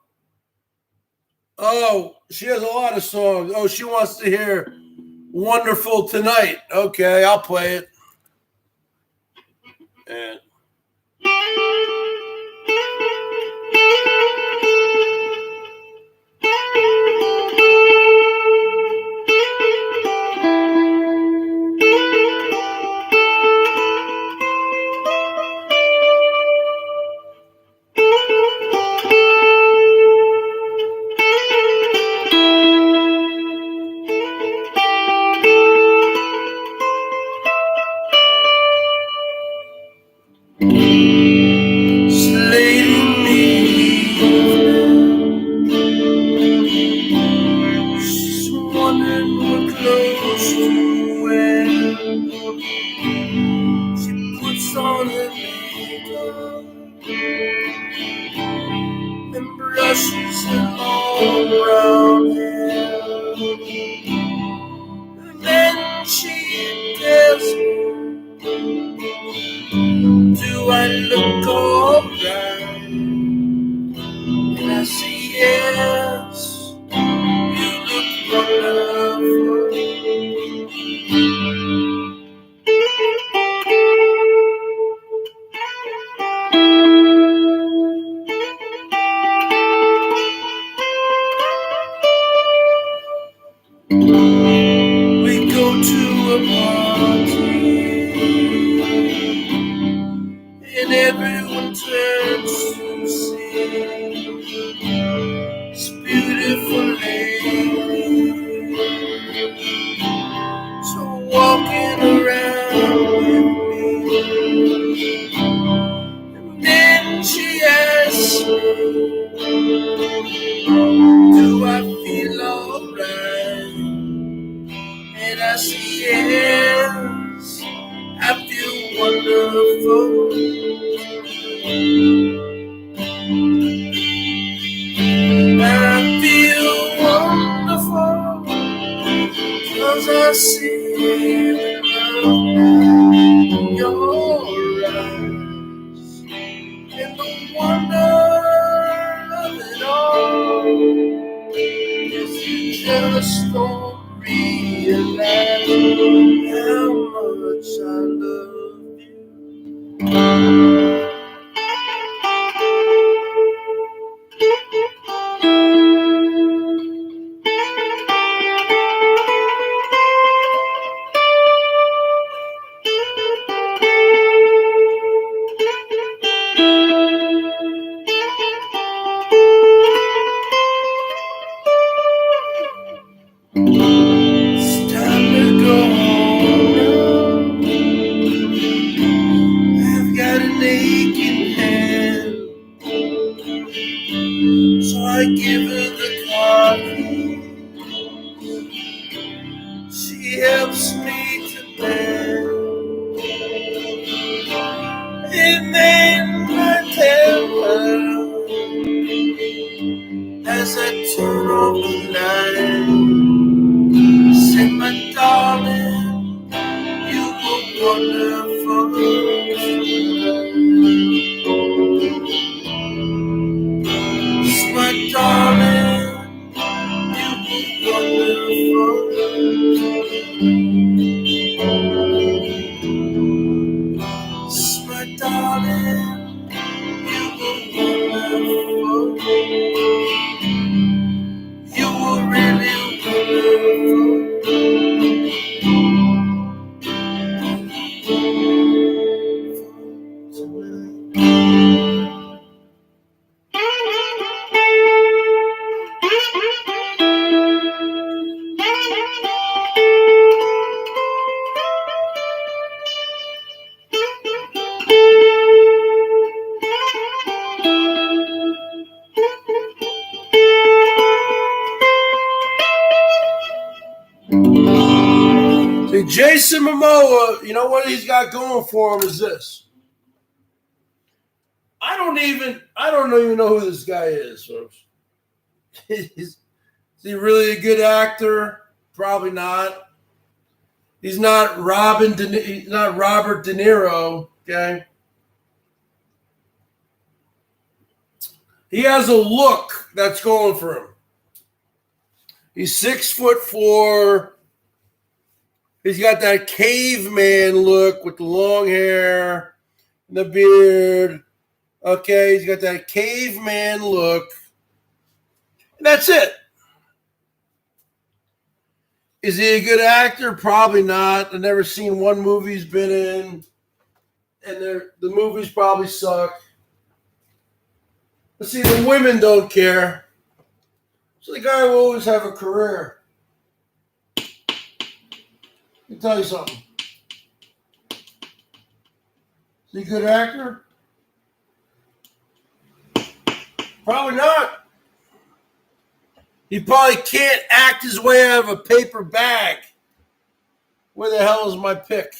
Oh, she has a lot of songs. Oh, she wants to hear Wonderful Tonight. Okay, I'll play it. And See, Jason Momoa, you know what he's got going for him is this. I don't even know who this guy is, folks. Is he really a good actor? Probably not. He's not Robert De Niro, okay? He has a look that's going for him. He's 6'4". He's got that caveman look with the long hair and the beard. Okay, he's got that caveman look. And that's it. Is he a good actor? Probably not. I've never seen one movie he's been in. And the movies probably suck. But see, the women don't care. So the guy will always have a career. Let me tell you something. Is he a good actor? Probably not. He probably can't act his way out of a paper bag. Where the hell is my pick?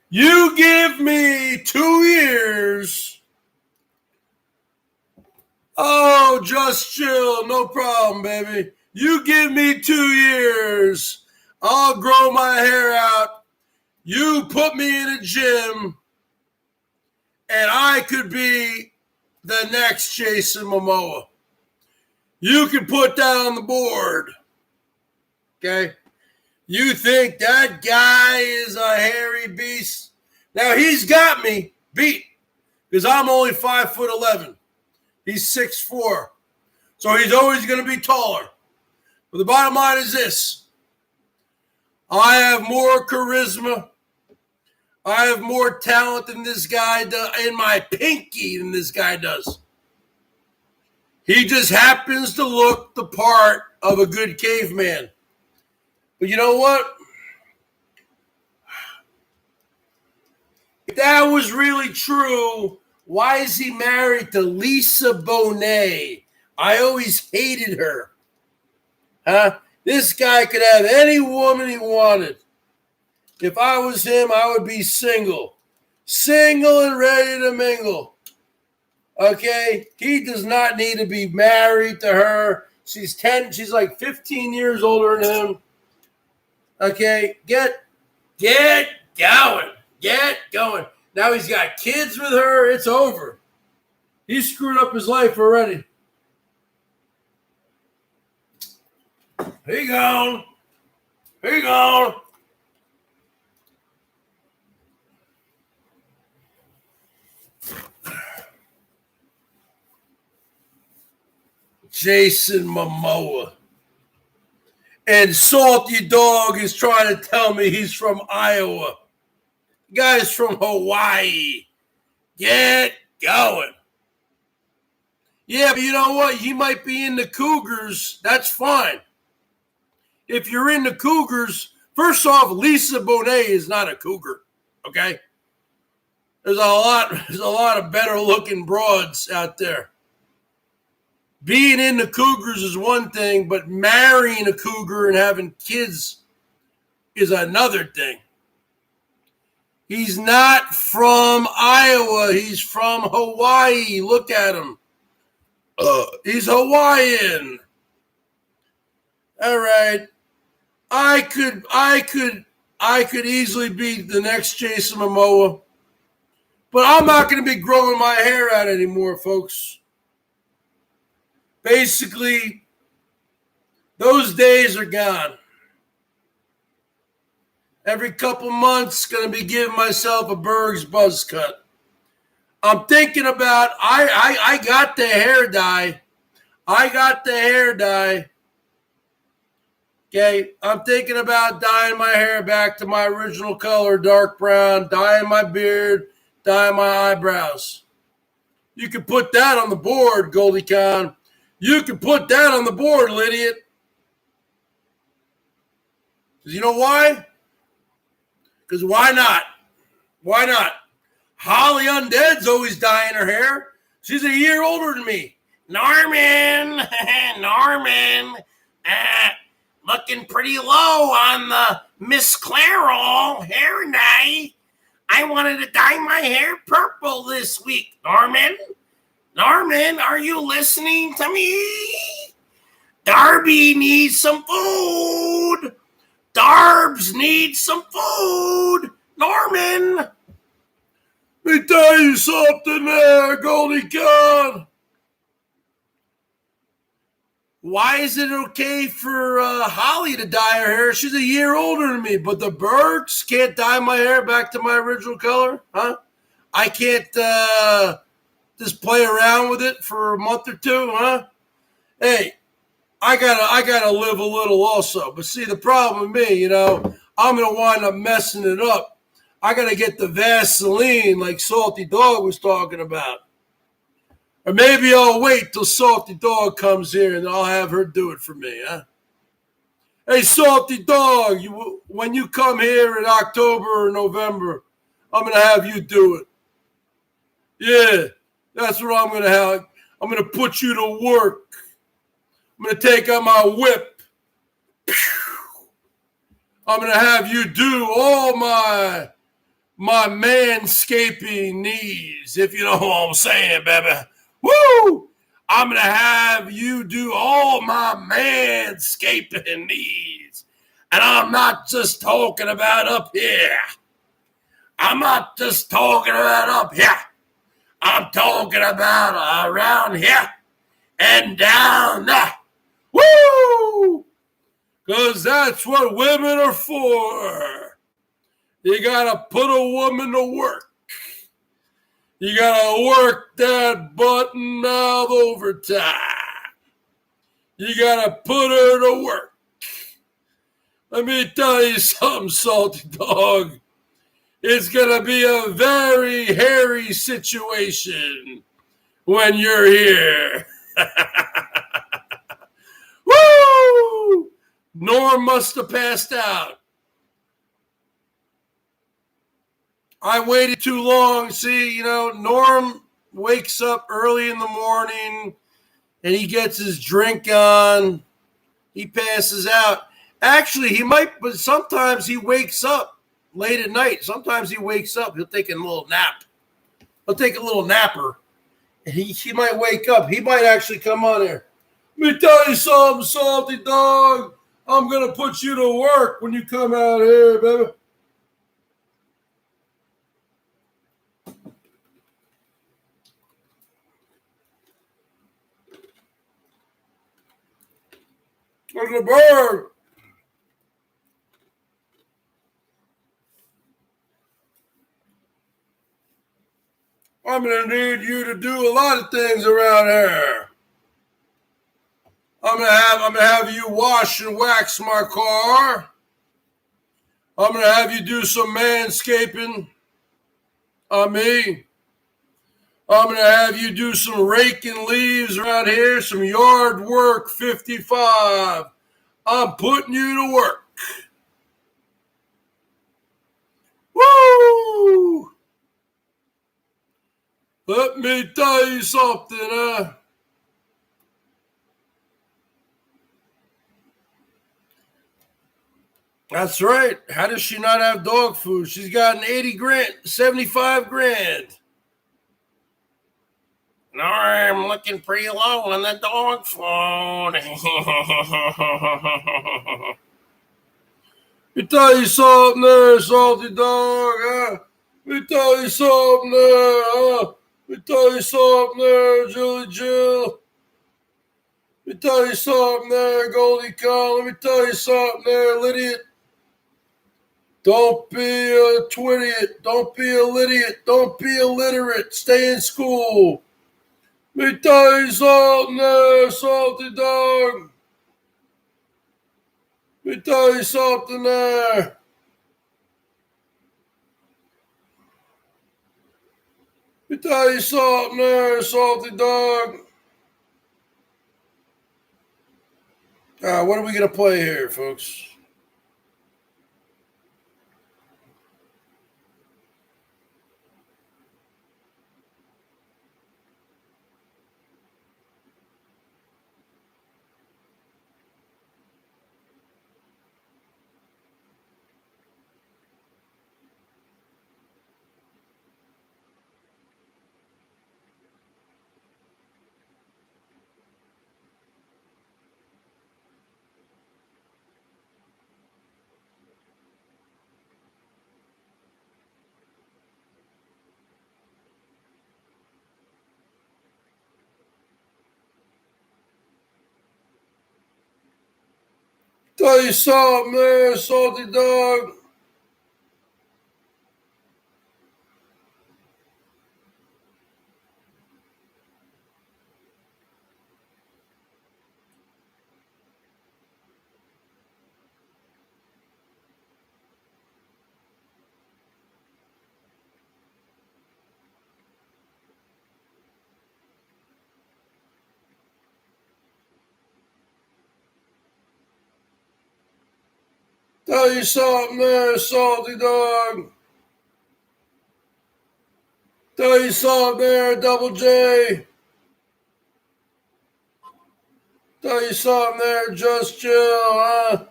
You give me 2 years. Oh, just chill. No problem, baby. You give me 2 years. I'll grow my hair out. You put me in a gym. And I could be the next Jason Momoa. You can put that on the board. Okay? You think that guy is a hairy beast? Now, he's got me beat because I'm only 5'11". He's 6'4". So he's always going to be taller. But the bottom line is this. I have more charisma. I have more talent than this guy does, in my pinky than this guy does. He just happens to look the part of a good caveman. But you know what? If that was really true, why is he married to Lisa Bonet? I always hated her. Huh? This guy could have any woman he wanted. If I was him, I would be single. Single and ready to mingle. Okay? He does not need to be married to her. She's like 15 years older than him. Okay? Get going. Get going. Now he's got kids with her. It's over. He screwed up his life already. He gone. He gone. Jason Momoa. And Salty Dog is trying to tell me he's from Iowa. The guy's from Hawaii. Get going. Yeah, but you know what? He might be in the Cougars. That's fine. If you're in the Cougars, first off, Lisa Bonet is not a Cougar. Okay? There's a lot of better looking broads out there. Being in the Cougars is one thing, but marrying a Cougar and having kids is another thing. He's not from Iowa. He's from Hawaii. Look at him. He's Hawaiian. All right. I could easily be the next Jason Momoa. But I'm not going to be growing my hair out anymore, folks. Basically, those days are gone. Every couple months, going to be giving myself a BERGS buzz cut. I'm thinking about, I got the hair dye. Okay, I'm thinking about dyeing my hair back to my original color, dark brown, dyeing my beard, dyeing my eyebrows. You can put that on the board, Goldie Con. You can put that on the board, Lydiot. Because you know why? Because why not? Why not? Holly Undead's always dyeing her hair. She's a year older than me. Norman, Norman, looking pretty low on the Miss Clairol hair night. I wanted to dye my hair purple this week. Norman, are you listening to me? Darby needs some food. Darbs needs some food. Norman. Let me tell you something there, Goldie God. Why is it okay for Holly to dye her hair? She's a year older than me, but the Bergs can't dye my hair back to my original color, huh? I can't just play around with it for a month or two, huh? Hey, I gotta live a little also. But see, the problem with me, I'm gonna wind up messing it up. I gotta get the Vaseline like Salty Dog was talking about. Or maybe I'll wait till Salty Dog comes here and I'll have her do it for me, huh? Hey, Salty Dog, when you come here in October or November, I'm going to have you do it. Yeah, that's what I'm going to have. I'm going to put you to work. I'm going to take out my whip. I'm going to have you do all my manscaping needs, if you know what I'm saying, baby. Woo! I'm going to have you do all my manscaping needs. And I'm not just talking about up here. I'm not just talking about up here. I'm talking about around here and down there. Woo! Because that's what women are for. You got to put a woman to work. You got to work that button-mouth overtime. You got to put her to work. Let me tell you something, Salty Dog. It's going to be a very hairy situation when you're here. Woo! Norm must have passed out. I waited too long. See, Norm wakes up early in the morning and he gets his drink on. He passes out. Actually, he might, but sometimes he wakes up late at night. Sometimes he wakes up. He'll take a little nap. He'll take a little napper. And he might wake up. He might actually come on here. Let me tell you something, Salty Dog. I'm going to put you to work when you come out here, baby. Look at the bird. I'm going to need you to do a lot of things around here. I'm gonna have you wash and wax my car. I'm gonna have you do some manscaping on me. I'm gonna have you do some raking leaves around here, some yard work 55. I'm putting you to work. Woo! Let me tell you something, That's right. How does she not have dog food? She's gotten 80 grand, 75 grand. No, I'm looking pretty low on the dog food. Let me tell you something there, Salty Dog, huh? Let me tell you something there, huh? Let me tell you something there, Julie Jill. Let me tell you something there, Goldie Con. Let me tell you something there, Lydia. Don't be a twittiot. Don't be a idiot. Don't be illiterate. Stay in school. Let me tell you something there, Salty Dog. Let me tell you something there. Let me tell you something there, Salty Dog. What are we going to play here, folks? Tell you something there, salty dog. Tell you something there, salty dog. Tell you something there, Double J. Tell you something there, Just Chill, huh?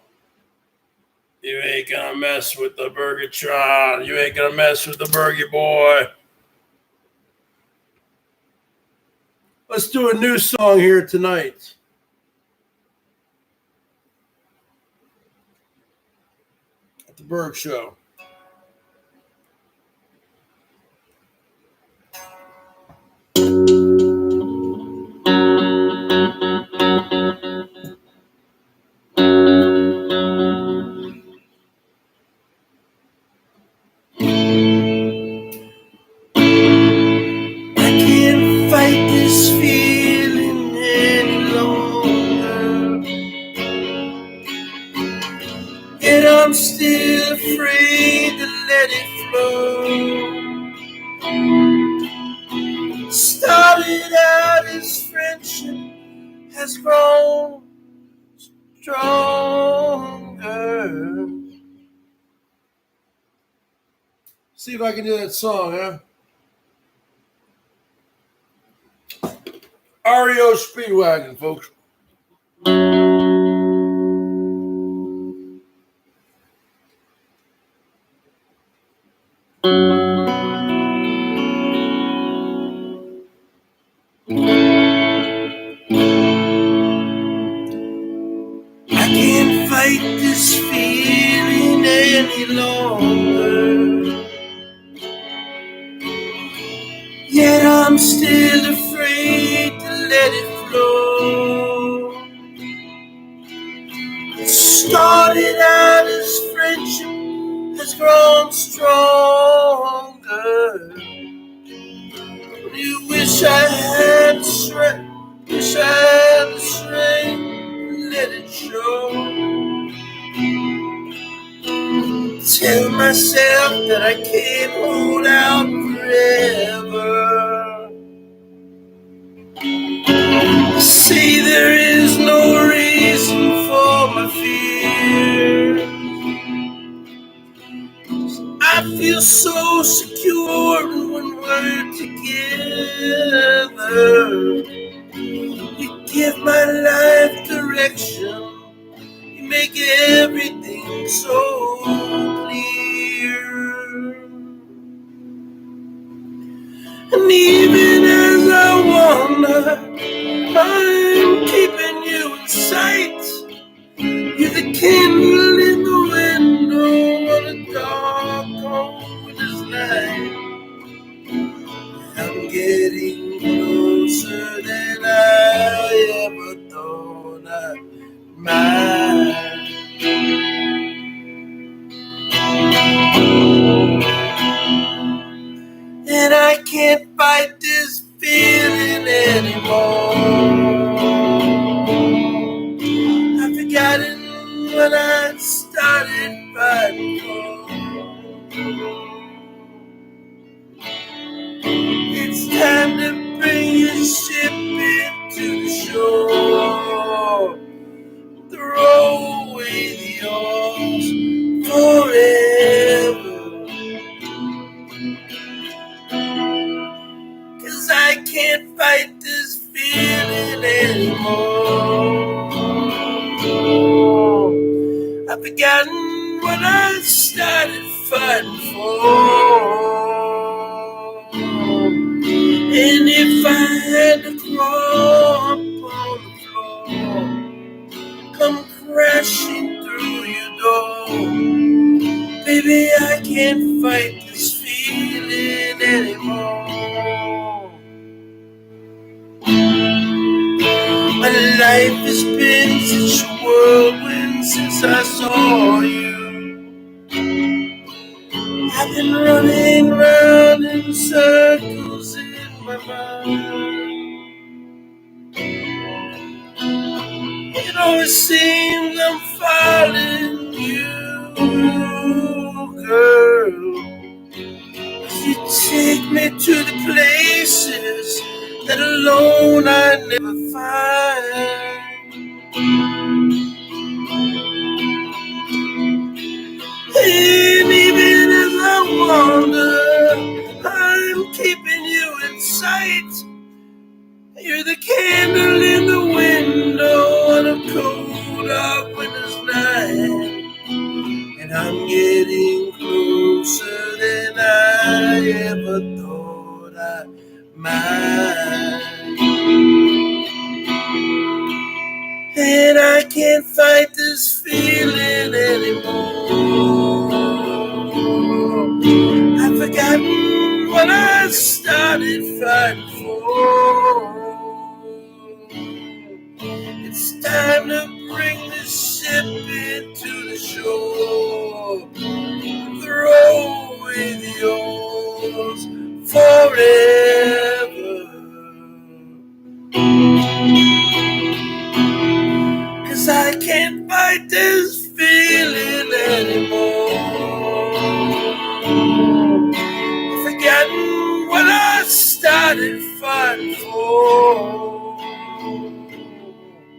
You ain't gonna mess with the Burgertron. You ain't gonna mess with the Burger Boy. Let's do a new song here tonight. At the BERGS Show. I'm still afraid to let it flow. Started out as friendship has grown stronger. See if I can do that song, huh? REO Speedwagon, folks. I can't fight this feeling any longer. Yet I'm still afraid to let it flow. It started out as friendship has grown stronger. You wish I had the strength, wish I had the strength to let it show. Tell myself that I can't hold out forever. See, there is no reason for my fear. I feel so secure when we're together. You give my life direction. You make everything so clear. And even as I wander, I'm keeping you in sight. You're the candle in the window on a dark, cold night. I'm getting closer than I ever thought I might. And I can't fight this feeling anymore. I've forgotten what I started fighting for. It's time to bring your ship into the shore. Throw away the oars forever. 'Cause I can't fight this feeling anymore. I've forgotten what I started fighting for. And if I had to crawl upon the floor, come crashing through your door, baby, I can't fight this feeling anymore. My life has been such a whirlwind since I saw you. I've been running round in circles in my mind. It always seems I'm following you, girl. You take me to the places that alone I never find. And even as I wander, I'm keeping you in sight. You're the candle in the window on a cold, dark winter's night. And I'm getting closer than I ever thought I might. And I can't fight this feeling anymore. I've forgotten what I started fighting for. It's time to bring this ship into the shore. Throw away the oars forever. 'Cause I can't fight this feeling anymore. I've forgotten what I started fighting for.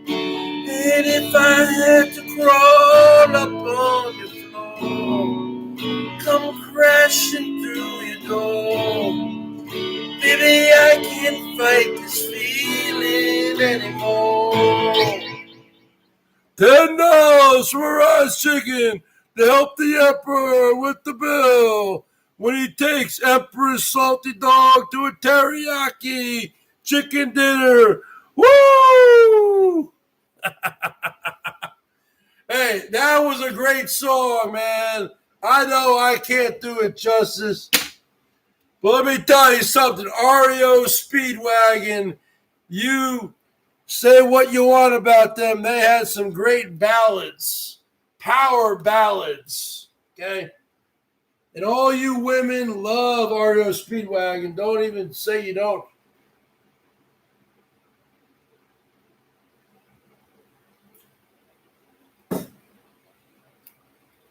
And if I had to crawl up on your floor, come crashing through your door, baby, I can't fight this feeling anymore. $10 for rice chicken to help the emperor with the bill when he takes Emperor's salty dog to a teriyaki chicken dinner. Woo! Hey, that was a great song, man. I know I can't do it justice, but let me tell you something. REO Speedwagon, you say what you want about them. They had some great ballads, power ballads, okay? And all you women love REO Speedwagon. Don't even say you don't.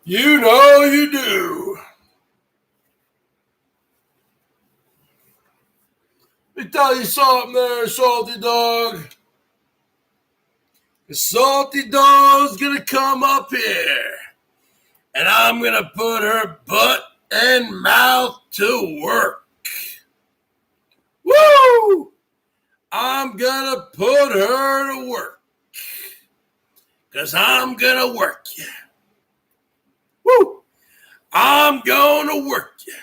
You know you do. Let me tell you something there, Salty Dog. The Salty Dog's gonna come up here, and I'm gonna put her butt and mouth to work. Woo! I'm gonna put her to work, 'cause I'm gonna work you. Woo! I'm gonna work you.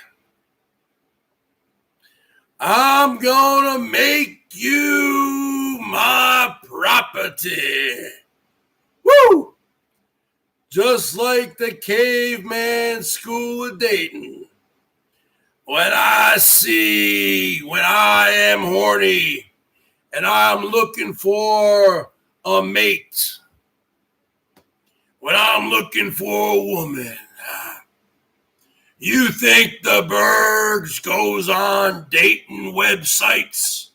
I'm gonna make you my property. Woo! Just like the caveman school of Dayton. When I am horny and I'm looking for a mate, when I'm looking for a woman, you think the Bergs goes on dating websites?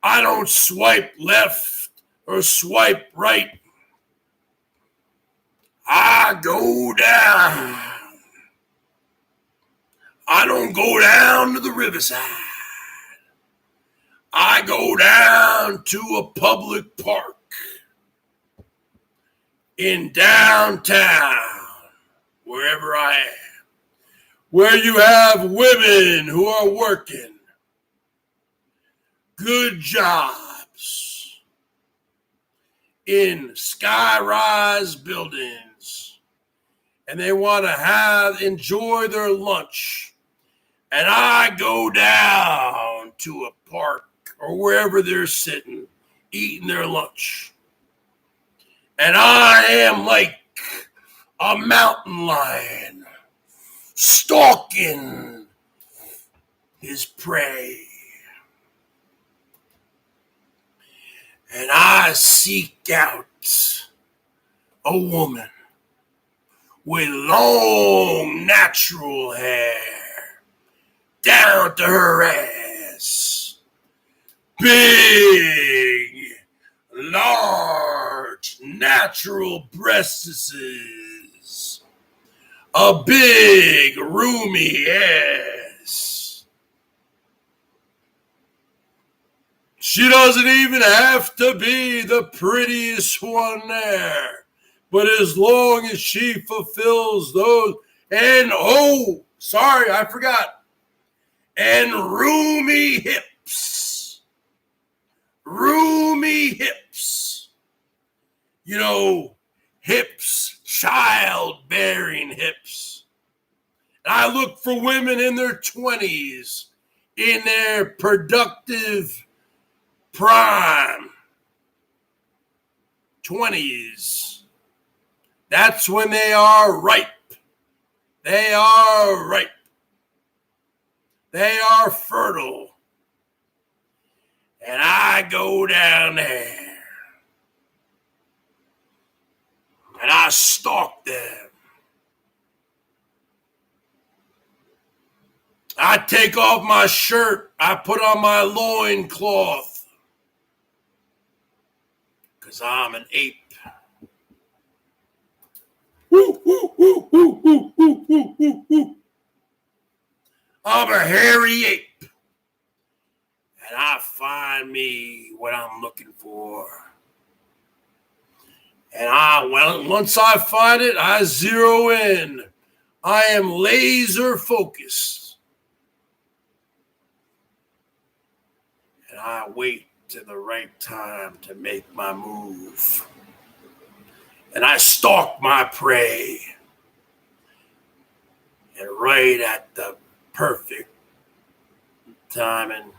I don't swipe left or swipe right. I go down. I don't go down to the riverside. I go down to a public park in downtown, wherever I am, where you have women who are working good jobs in sky-rise buildings, and they want to enjoy their lunch. And I go down to a park or wherever they're sitting, eating their lunch. And I am like a mountain lion stalking his prey. And I seek out a woman with long natural hair down to her ass. Big, large, natural breasts. A big, roomy ass. She doesn't even have to be the prettiest one there. But as long as she fulfills those, and I forgot. And roomy hips. Roomy hips. You know, hips, childbearing hips. And I look for women in their 20s, in their productive prime. 20s. That's when they are ripe. They are ripe. They are fertile. And I go down there. And I stalk them. I take off my shirt. I put on my loincloth. Because I'm an ape. Woo, woo, woo, woo, woo, woo, woo, woo, woo. I'm a hairy ape. And I find me what I'm looking for. And once I find it, I zero in. I am laser focused. And I wait to the right time to make my move. And I stalk my prey. And right at the perfect timing,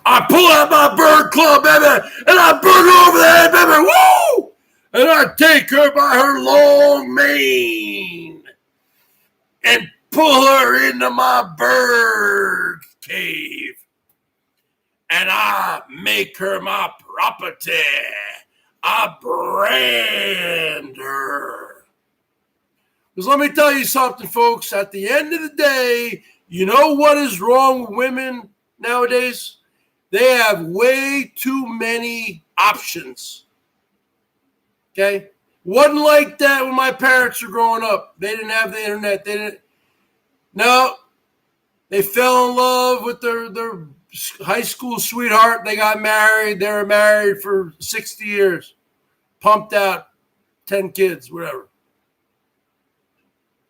I pull out my bird club, baby, and I burn her over the head, baby. Woo! And I take her by her long mane and pull her into my bird cave. And I make her my property. I brand her. Because let me tell you something, folks. At the end of the day, you know what is wrong with women nowadays? They have way too many options. Okay? Wasn't like that when my parents were growing up. They didn't have the internet. No. They fell in love with their high school sweetheart. They got married. They were married for 60 years. Pumped out 10 kids, whatever.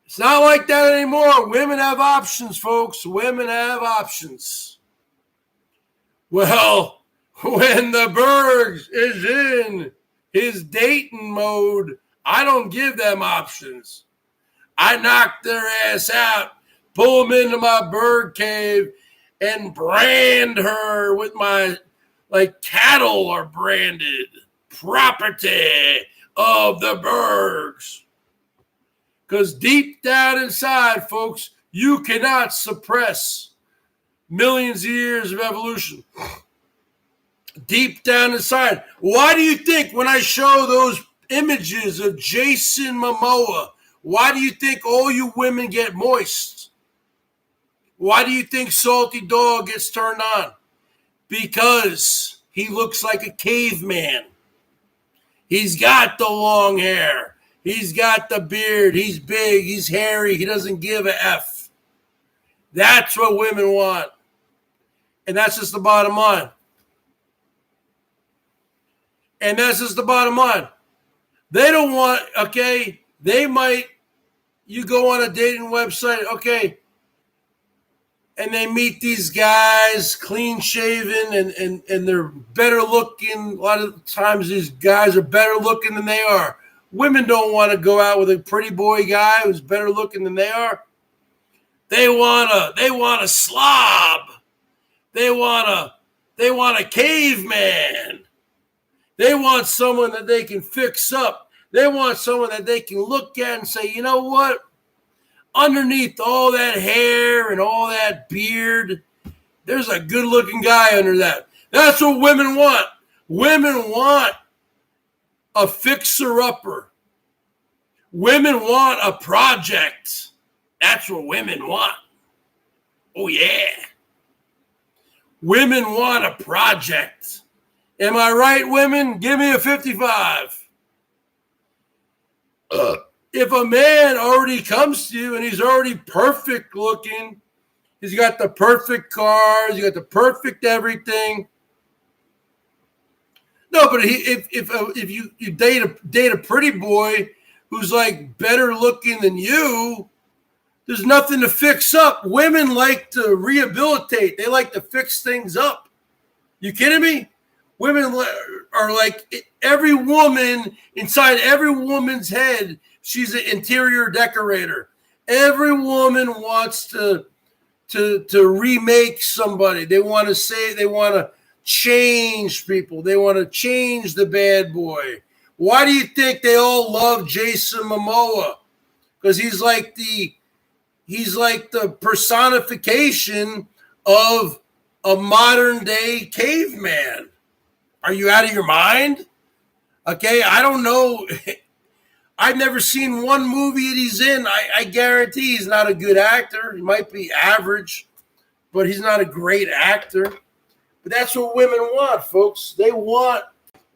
It's not like that anymore. Women have options, folks. Women have options. Well, when the Bergs is in his dating mode, I don't give them options. I knock their ass out, pull them into my bird cave, and brand her with my, like cattle are branded, property of the Bergs. Because deep down inside, folks, you cannot suppress millions of years of evolution. Deep down inside. Why do you think when I show those images of Jason Momoa, why do you think all you women get moist? Why do you think Salty Dog gets turned on? Because he looks like a caveman. He's got the long hair. He's got the beard. He's big. He's hairy. He doesn't give a F. That's what women want. And that's just the bottom line. And that's just the bottom line. They don't want, okay, they might, you go on a dating website, okay, and they meet these guys, clean shaven, and they're better looking. A lot of times these guys are better looking than they are. Women don't want to go out with a pretty boy guy who's better looking than they are. They want a slob. They want a caveman. They want someone that they can fix up. They want someone that they can look at and say, you know what? Underneath all that hair and all that beard, there's a good-looking guy under that. That's what women want. Women want a fixer-upper. Women want a project. That's what women want. Oh, yeah. Women want a project. Am I right, women? Give me a 55. If a man already comes to you and he's already perfect looking, he's got the perfect car, he's got the perfect everything. No, but if you date a pretty boy who's like better looking than you, there's nothing to fix up. Women like to rehabilitate. They like to fix things up. You kidding me? Women are like every woman, inside every woman's head, she's an interior decorator. Every woman wants to remake somebody. They want to change people. They want to change the bad boy. Why do you think they all love Jason Momoa? Because he's like the personification of a modern day caveman. Are you out of your mind? Okay, I don't know. I've never seen one movie that he's in. I guarantee he's not a good actor. He might be average, but he's not a great actor. But that's what women want, folks. They want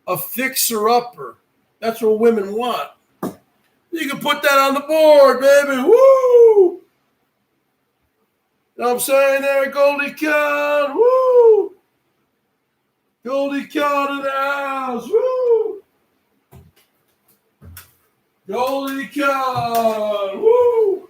a fixer-upper. That's what women want. You can put that on the board, baby. Woo! You know what I'm saying there, Goldie Con? Woo! Goldie Con in the house. Woo! Goldie Con. Woo!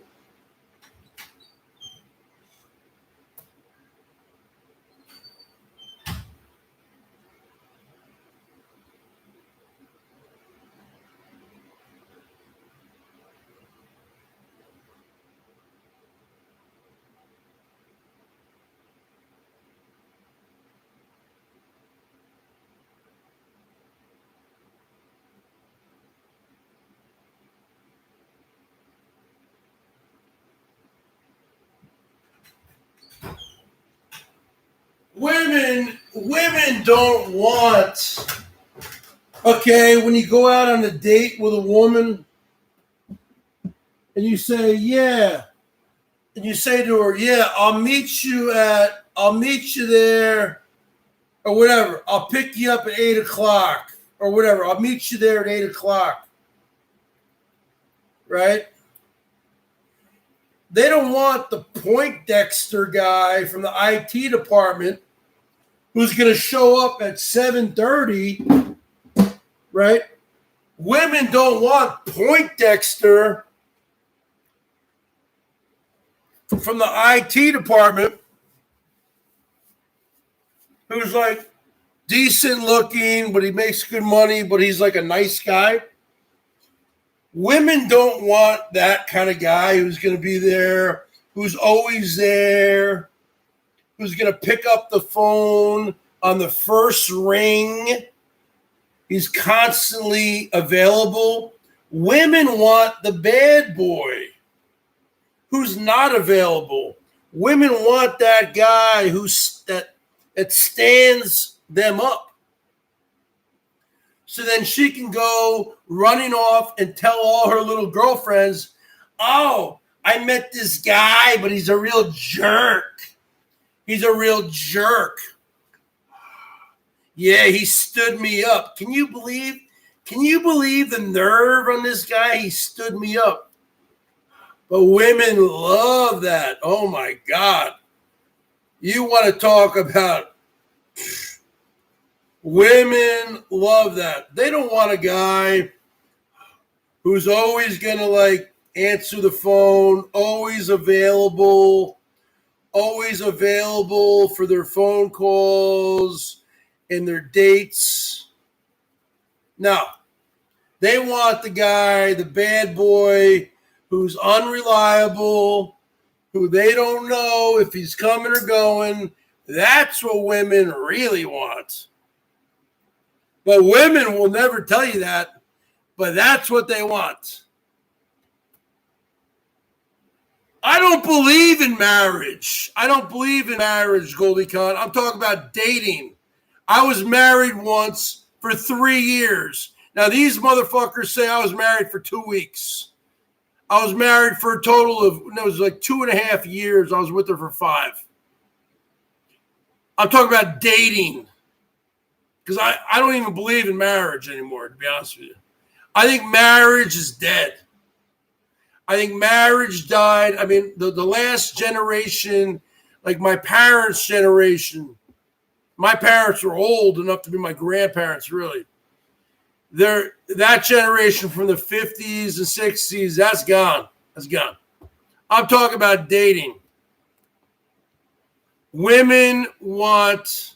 Women don't want, okay, when you go out on a date with a woman and you say, yeah, and you say to her, yeah, I'll meet you there, or whatever. I'll pick you up at 8:00 or whatever. I'll meet you there at 8:00. Right? They don't want the Poindexter guy from the IT department who's going to show up at 7:30, right? Women don't want Poindexter from the IT department who's like decent looking, but he makes good money, but he's like a nice guy. Women don't want that kind of guy who's going to be there, who's always there, who's going to pick up the phone on the first ring. He's constantly available. Women want the bad boy who's not available. Women want that guy that stands them up. So then she can go running off and tell all her little girlfriends, oh, I met this guy, but he's a real jerk. He's a real jerk. Yeah, he stood me up. Can you believe the nerve on this guy? He stood me up. But women love that. Oh, my God. You want to talk about... Women love that. They don't want a guy who's always going to like answer the phone, always available for their phone calls and their dates. No, they want the guy, the bad boy, who's unreliable, who they don't know if he's coming or going. That's what women really want. But women will never tell you that, but that's what they want. I don't believe in marriage. Goldie Con. I'm talking about dating. I was married once for 3 years. Now, these motherfuckers say I was married for 2 weeks. I was married for a total of, it was like 2.5 years. I was with her for 5. I'm talking about dating. Because I don't even believe in marriage anymore, to be honest with you. I think marriage is dead. I think marriage died. I mean, the last generation, like my parents' generation, my parents were old enough to be my grandparents, really. That generation from the 50s and 60s, that's gone. That's gone. I'm talking about dating. Women want...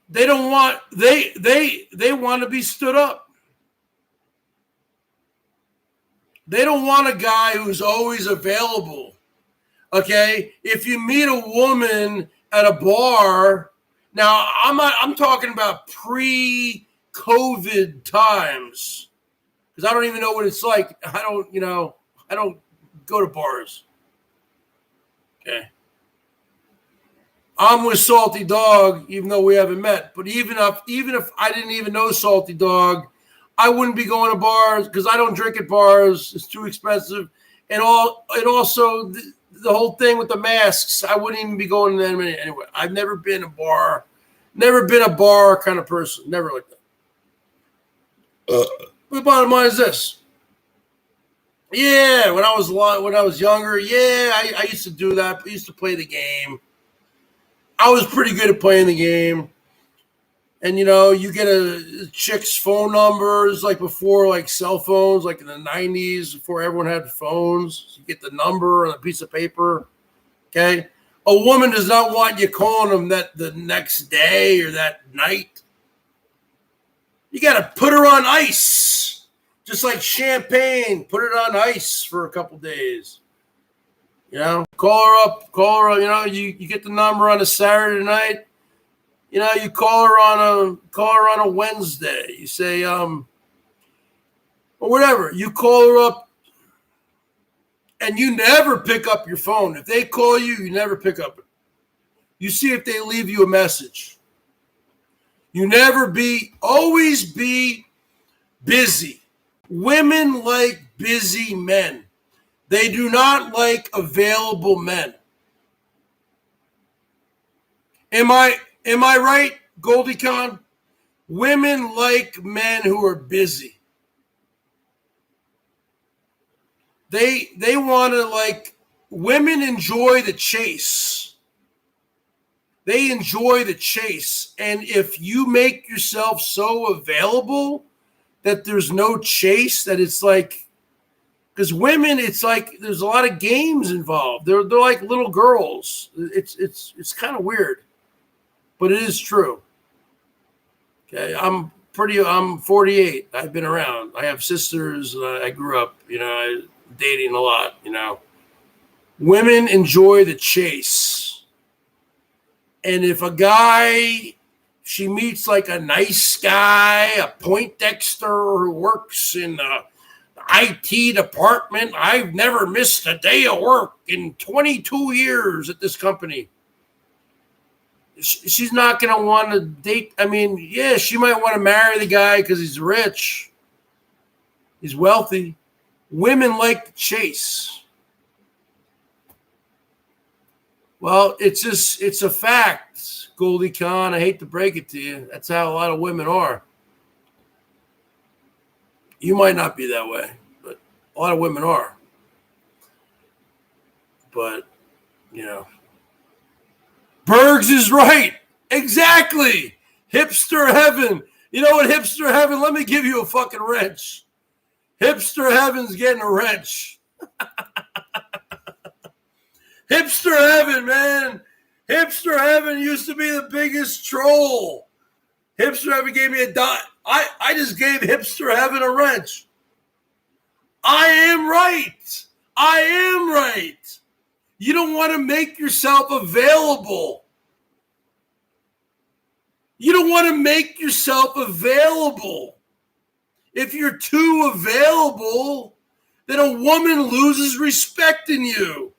They don't want, they want to be stood up. They don't want a guy who's always available. Okay? If you meet a woman at a bar, now I'm talking about pre-COVID times. Because I don't even know what it's like. I don't go to bars. Okay. I'm with Salty Dog, even though we haven't met. But even if I didn't even know Salty Dog, I wouldn't be going to bars because I don't drink at bars. It's too expensive. And also the whole thing with the masks, I wouldn't even be going to them anyway. I've never been a bar kind of person. Never like that. But the bottom line is this. Yeah, when I was younger, yeah, I used to do that. I used to play the game. I was pretty good at playing the game. And, you get a chick's phone numbers like before, like cell phones, like in the 90s, before everyone had phones. You get the number on a piece of paper, okay? A woman does not want you calling them that the next day or that night. You got to put her on ice, just like champagne. Put it on ice for a couple days. Call her up, you get the number on a Saturday night. You call her on a Wednesday. You say, or whatever. You call her up and you never pick up your phone. If they call you, you never pick up it. You see if they leave you a message. Always be busy. Women like busy men. They do not like available men. Am I right, Goldie Con? Women like men who are busy. They want to women enjoy the chase. They enjoy the chase. And if you make yourself so available that there's no chase, that it's like, because women, it's like there's a lot of games involved. They're like little girls. It's kind of weird, but it is true. Okay, I'm 48. I've been around. I have sisters. I grew up, dating a lot. Women enjoy the chase, and if a guy she meets like a nice guy, a Poindexter who works in the IT department. I've never missed a day of work in 22 years at this company. She's not going to want to date. I mean, yeah, she might want to marry the guy because he's rich. He's wealthy. Women like to chase. Well, it's a fact, Goldie Con. I hate to break it to you. That's how a lot of women are. You might not be that way, but a lot of women are. But, Bergs is right. Exactly. Hipster heaven. You know what, hipster heaven? Let me give you a fucking wrench. Hipster heaven's getting a wrench. Hipster heaven, man. Hipster heaven used to be the biggest troll. Hipster heaven gave me a dot. I just gave hipster heaven a wrench. I am right. I am right. You don't want to make yourself available. You don't want to make yourself available. If you're too available, then a woman loses respect in you.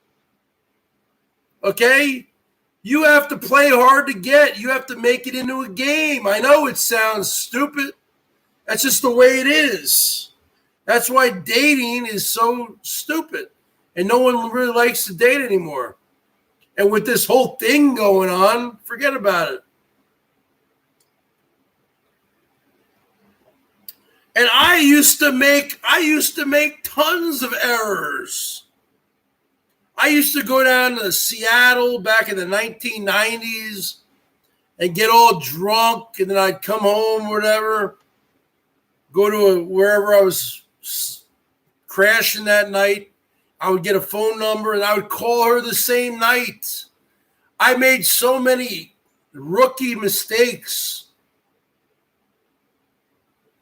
Okay? You have to play hard to get. You have to make it into a game. I know it sounds stupid. That's just the way it is. That's why dating is so stupid. And no one really likes to date anymore. And with this whole thing going on, forget about it. And I used to make tons of errors. I used to go down to Seattle back in the 1990s and get all drunk, and then I'd come home or whatever, go to wherever I was crashing that night. I would get a phone number, and I would call her the same night. I made so many rookie mistakes.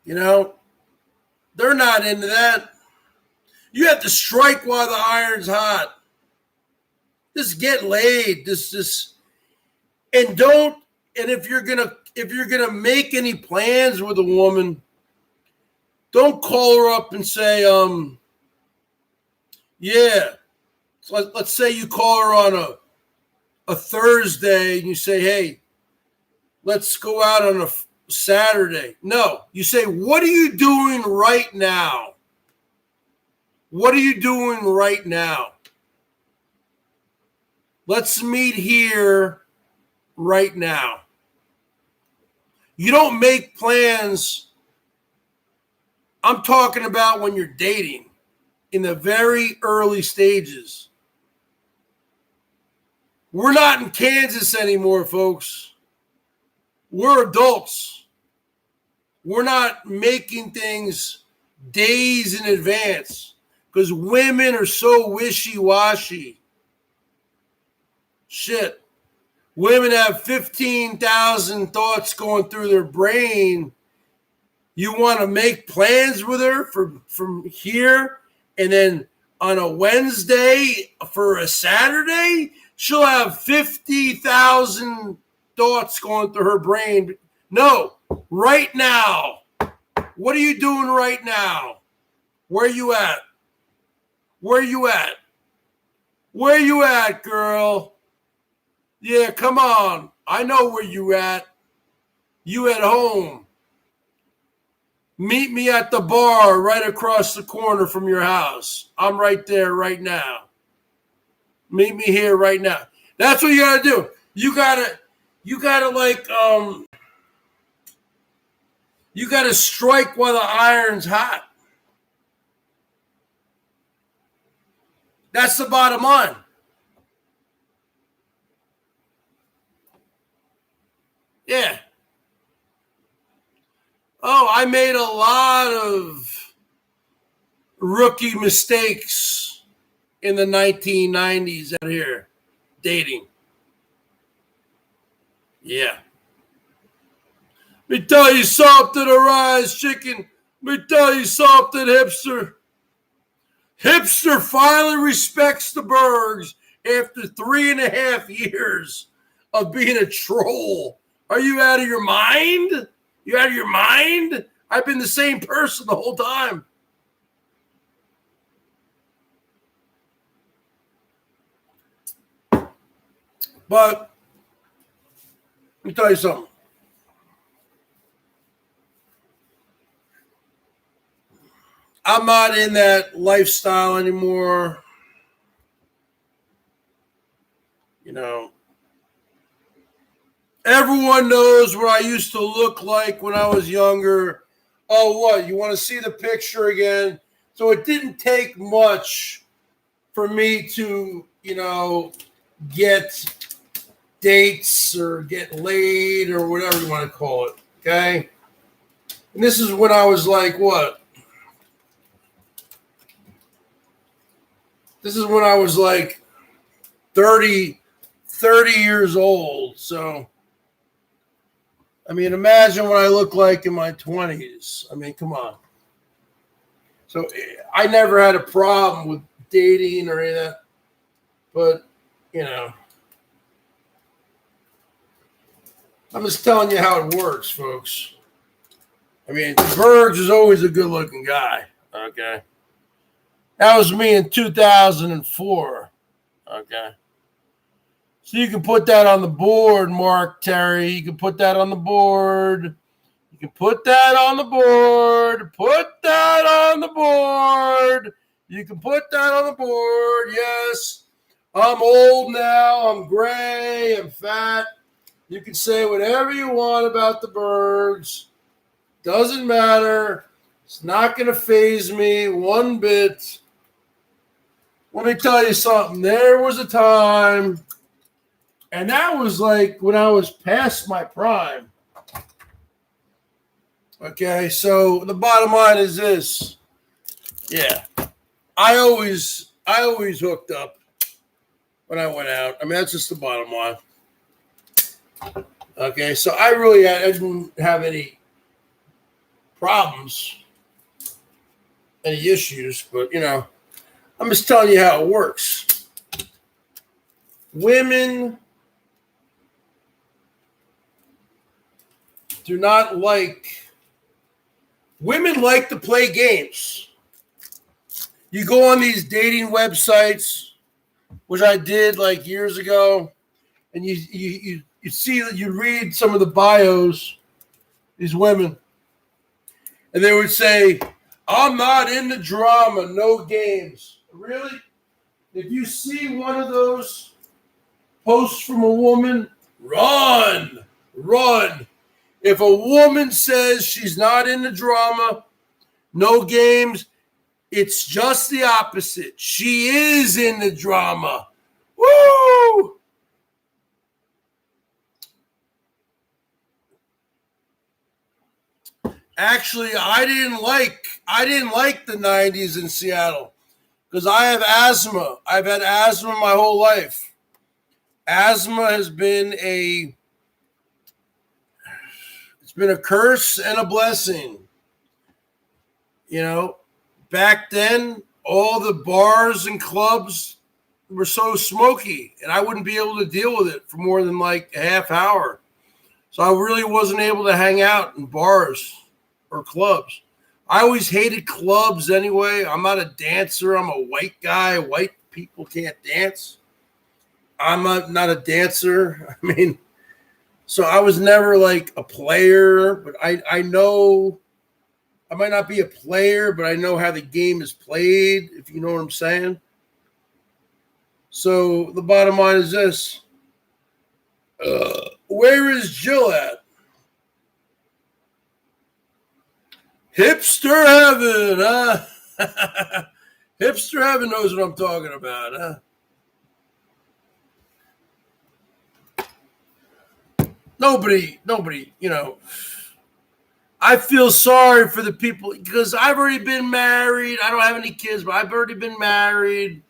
You know, they're not into that. You have to strike while the iron's hot. Just get laid. And don't. And if you're gonna make any plans with a woman, don't call her up and say, yeah. So let's say you call her on a Thursday and you say, hey, let's go out on a Saturday. No, you say, what are you doing right now? What are you doing right now? Let's meet here right now. You don't make plans. I'm talking about when you're dating in the very early stages. We're not in Kansas anymore, folks. We're adults. We're not making things days in advance because women are so wishy-washy. Shit. Women have 15,000 thoughts going through their brain. You want to make plans with her from here, and then on a Wednesday for a Saturday, she'll have 50,000 thoughts going through her brain. No, right now. What are you doing right now? Where you at? Where you at? Where you at, girl? Yeah, come on. I know where you at. You at home. Meet me at the bar right across the corner from your house. I'm right there right now. Meet me here right now. That's what you gotta do. You gotta strike while the iron's hot. That's the bottom line. Yeah. Oh, I made a lot of rookie mistakes in the 1990s out here dating. Yeah. Let me tell you something, Arise Chicken. Let me tell you something, hipster. Hipster finally respects the Bergs after 3.5 years of being a troll. Are you out of your mind? You out of your mind? I've been the same person the whole time. But let me tell you something. I'm not in that lifestyle anymore. You know, everyone knows what I used to look like when I was younger. Oh, what? You want to see the picture again? So it didn't take much for me to, get dates or get laid or whatever you want to call it. Okay. And this is when I was like, what? This is when I was like 30 years old. So, I mean, imagine what I look like in my 20s. I mean, come on. So I never had a problem with dating or any of that. But, I'm just telling you how it works, folks. I mean, Bergs is always a good-looking guy, okay? That was me in 2004, okay? So you can put that on the board, Mark Terry. You can put that on the board. You can put that on the board. Put that on the board. You can put that on the board. Yes. I'm old now. I'm gray. I'm fat. You can say whatever you want about the Bergs. Doesn't matter. It's not going to faze me one bit. Let me tell you something. There was a time, and that was like when I was past my prime. Okay, so the bottom line is this. Yeah, I always hooked up when I went out. I mean, that's just the bottom line. Okay, so I didn't have any problems, any issues, but I'm just telling you how it works. Women women like to play games. You go on these dating websites, which I did like years ago, and you see that you read some of the bios, these women, and they would say, I'm not into drama, no games. Really? If you see one of those posts from a woman, run. If a woman says she's not into drama, no games, it's just the opposite. She is into drama. Woo! Actually, I didn't like the 90s in Seattle because I have asthma. I've had asthma my whole life. Asthma has been a curse and a blessing. Back then, all the bars and clubs were so smoky, and I wouldn't be able to deal with it for more than like a half hour. So I really wasn't able to hang out in bars or clubs. I always hated clubs anyway. I'm not a dancer. I'm a white guy. White people can't dance. I'm not a dancer. I mean, so I was never like a player, but I know I might not be a player, but I know how the game is played, if you know what I'm saying. So the bottom line is this. Where is Jill at? Hipster heaven, huh? Hipster heaven knows what I'm talking about, huh? Nobody, I feel sorry for the people because I've already been married. I don't have any kids, but I've already been married.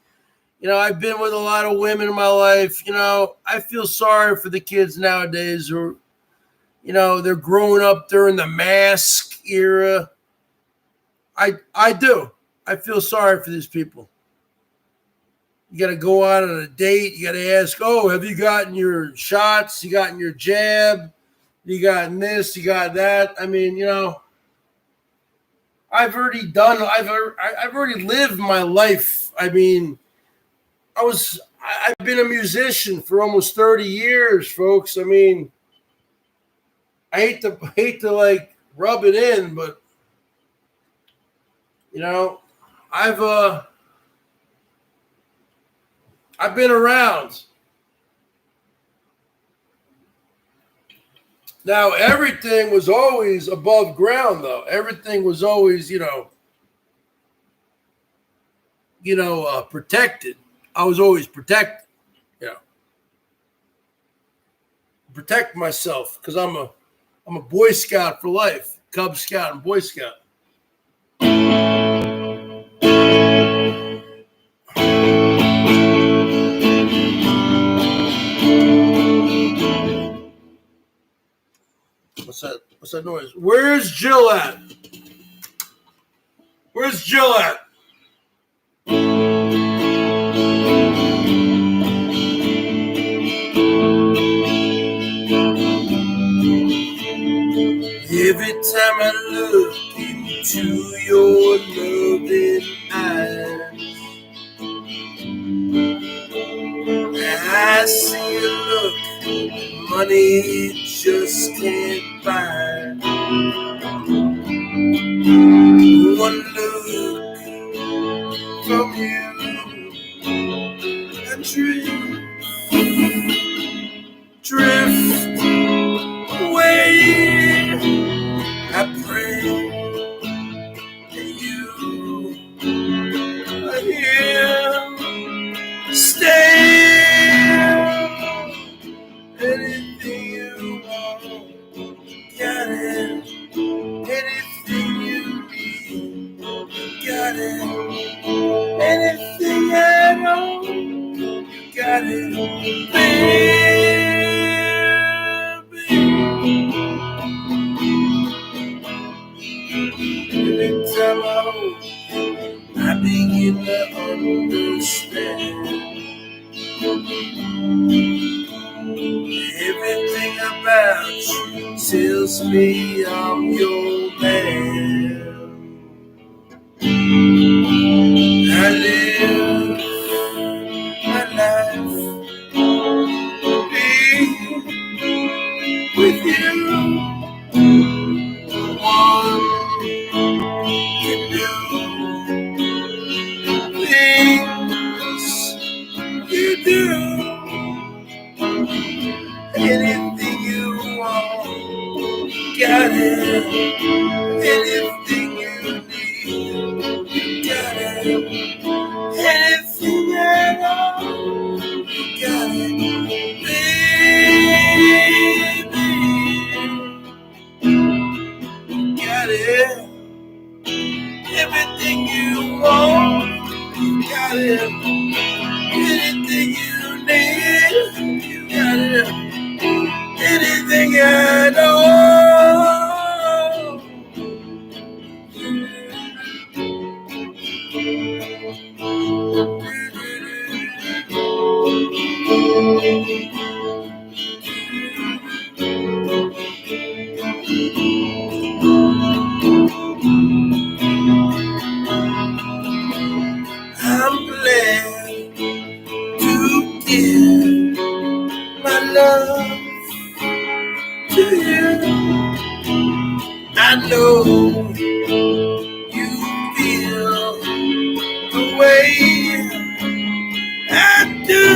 I've been with a lot of women in my life. I feel sorry for the kids nowadays who, they're growing up during the mask era. I do. I feel sorry for these people. You got to go out on a date. You got to ask, have you gotten your shots? You gotten your jab? You gotten this? You got that? I mean, I've already lived my life. I mean, I've been a musician for almost 30 years, folks. I mean, I hate to like rub it in, but I've been around. Now, everything was always above ground, though. Everything was always, protected. I was always protected, protect myself because I'm a Boy Scout for life, Cub Scout and Boy Scout. What's that noise? Where's Jill at? Where's Jill at? Every time I look into your loving eyes, I see a look money just can't buy. One look from you, a drift away. I pray that you are here. Stay. Anything you want, got it. Anything you need, got it. Anything at all, got it. Baby, every time I begin to understand everything about you tells me I'm your man. I live my life with you. One can do things you do. Anything you want, got it. Anything you need, got it. Anything at all, got it. Baby, got it. Everything you want, got it. Anything you need, you got it. Anything at all. I'm glad to give my love to you. I know you feel the way I do.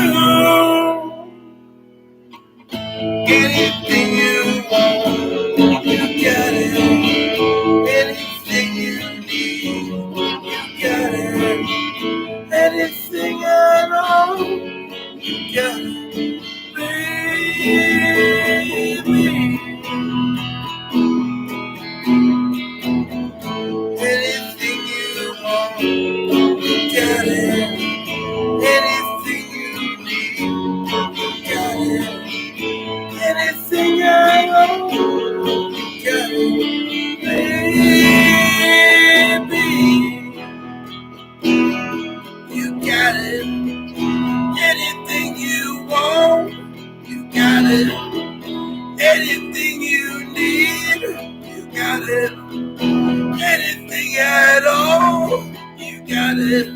Anything you want, you got it. Anything you need, you got it. Anything at all, you got it. Baby, anything you want, you got it. Anything you need, you got it. Anything I want, you got it. Baby, you got it. Anything you want, you got it. Anything you need, you got it. Anything at all, you got it.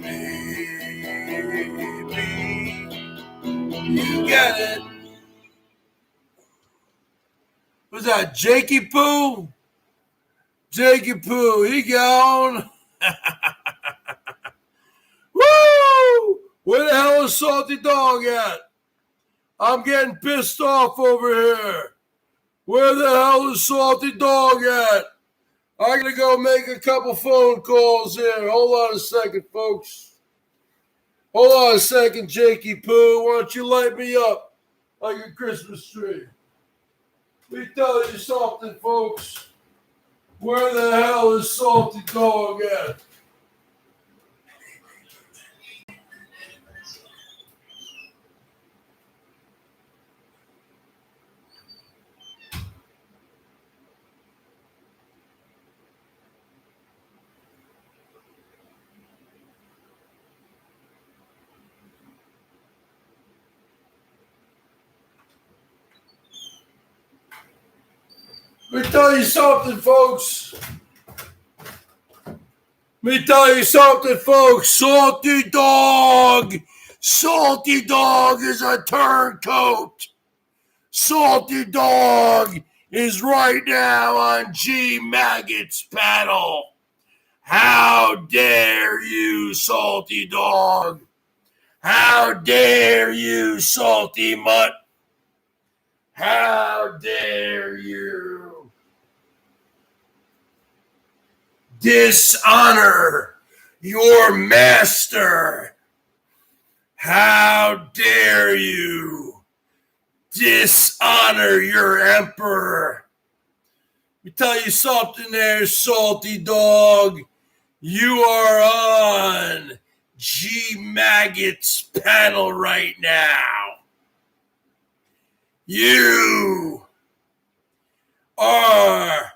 Baby, you got it. Was that Jakey Poo? Jakey Poo, he gone. Woo! Where the hell is Salty Dog at? I'm getting pissed off over here. Where the hell is Salty Dog at? I gotta go make a couple phone calls here. Hold on a second, folks. Hold on a second, Jakey Poo. Why don't you light me up like a Christmas tree? Let me tell you something, folks. Where the hell is Salty Dog at? Let me tell you something, folks. Let me tell you something, folks. Salty Dog is a turncoat. Salty Dog is right now on G Maggot's panel. How dare you, Salty Dog? How dare you, Salty Mutt? How dare you dishonor your master? How dare you dishonor your emperor? Let me tell you something there, Salty Dog. You are on G Maggot's panel right now. You are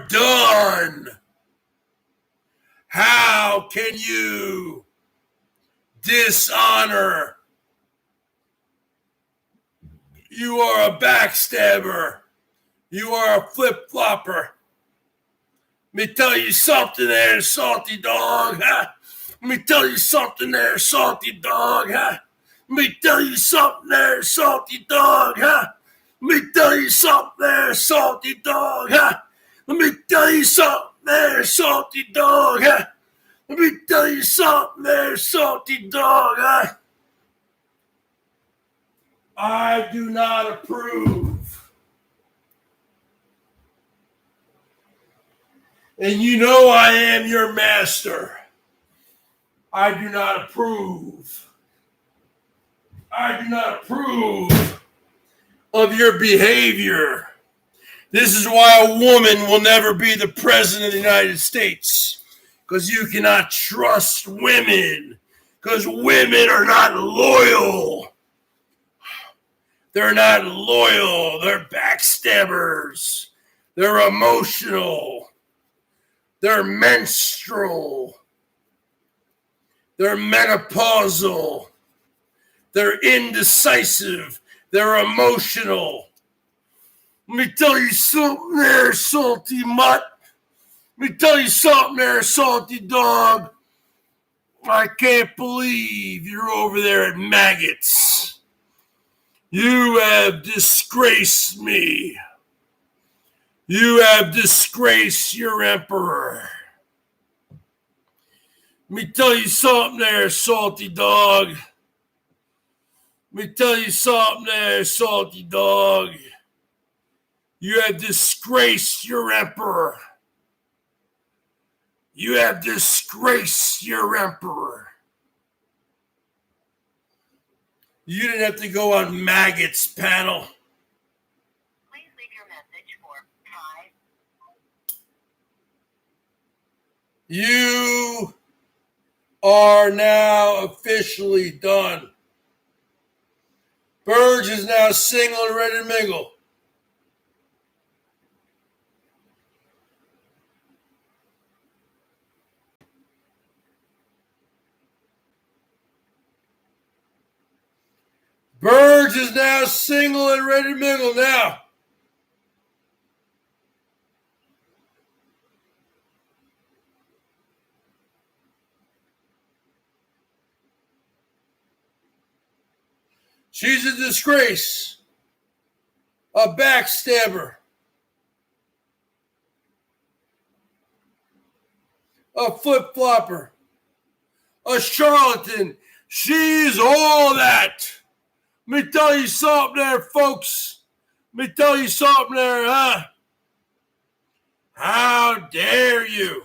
done. How can you dishonor? You are a backstabber. You are a flip-flopper. Let me tell you something there, Salty Dog. Huh? Let me tell you something there, Salty Dog. Huh? Let me tell you something there, Salty Dog. Huh? Let me tell you something there, Salty Dog. Huh? Let me tell you something there, Salty Dog. Huh? Let me tell you something there, Salty Dog. Huh? I do not approve. And you know I am your master. I do not approve. I do not approve of your behavior. This is why a woman will never be the president of the United States. Because you cannot trust women. Because women are not loyal. They're not loyal. They're backstabbers. They're emotional. They're menstrual. They're menopausal. They're indecisive. They're emotional. Let me tell you something there, Salty Mutt. Let me tell you something there, Salty Dog. I can't believe you're over there at Maggots. You have disgraced me. You have disgraced your emperor. Let me tell you something there, Salty Dog. Let me tell you something there, Salty Dog. You have disgraced your emperor. You have disgraced your emperor. You didn't have to go on Maggot's panel. Please leave your message for 5. You are now officially done. BERGS is now single and ready to mingle. BERGS is now single and ready to mingle now. She's a disgrace, a backstabber, a flip-flopper, a charlatan. She's all that. Let me tell you something there, folks. Let me tell you something there, huh? How dare you?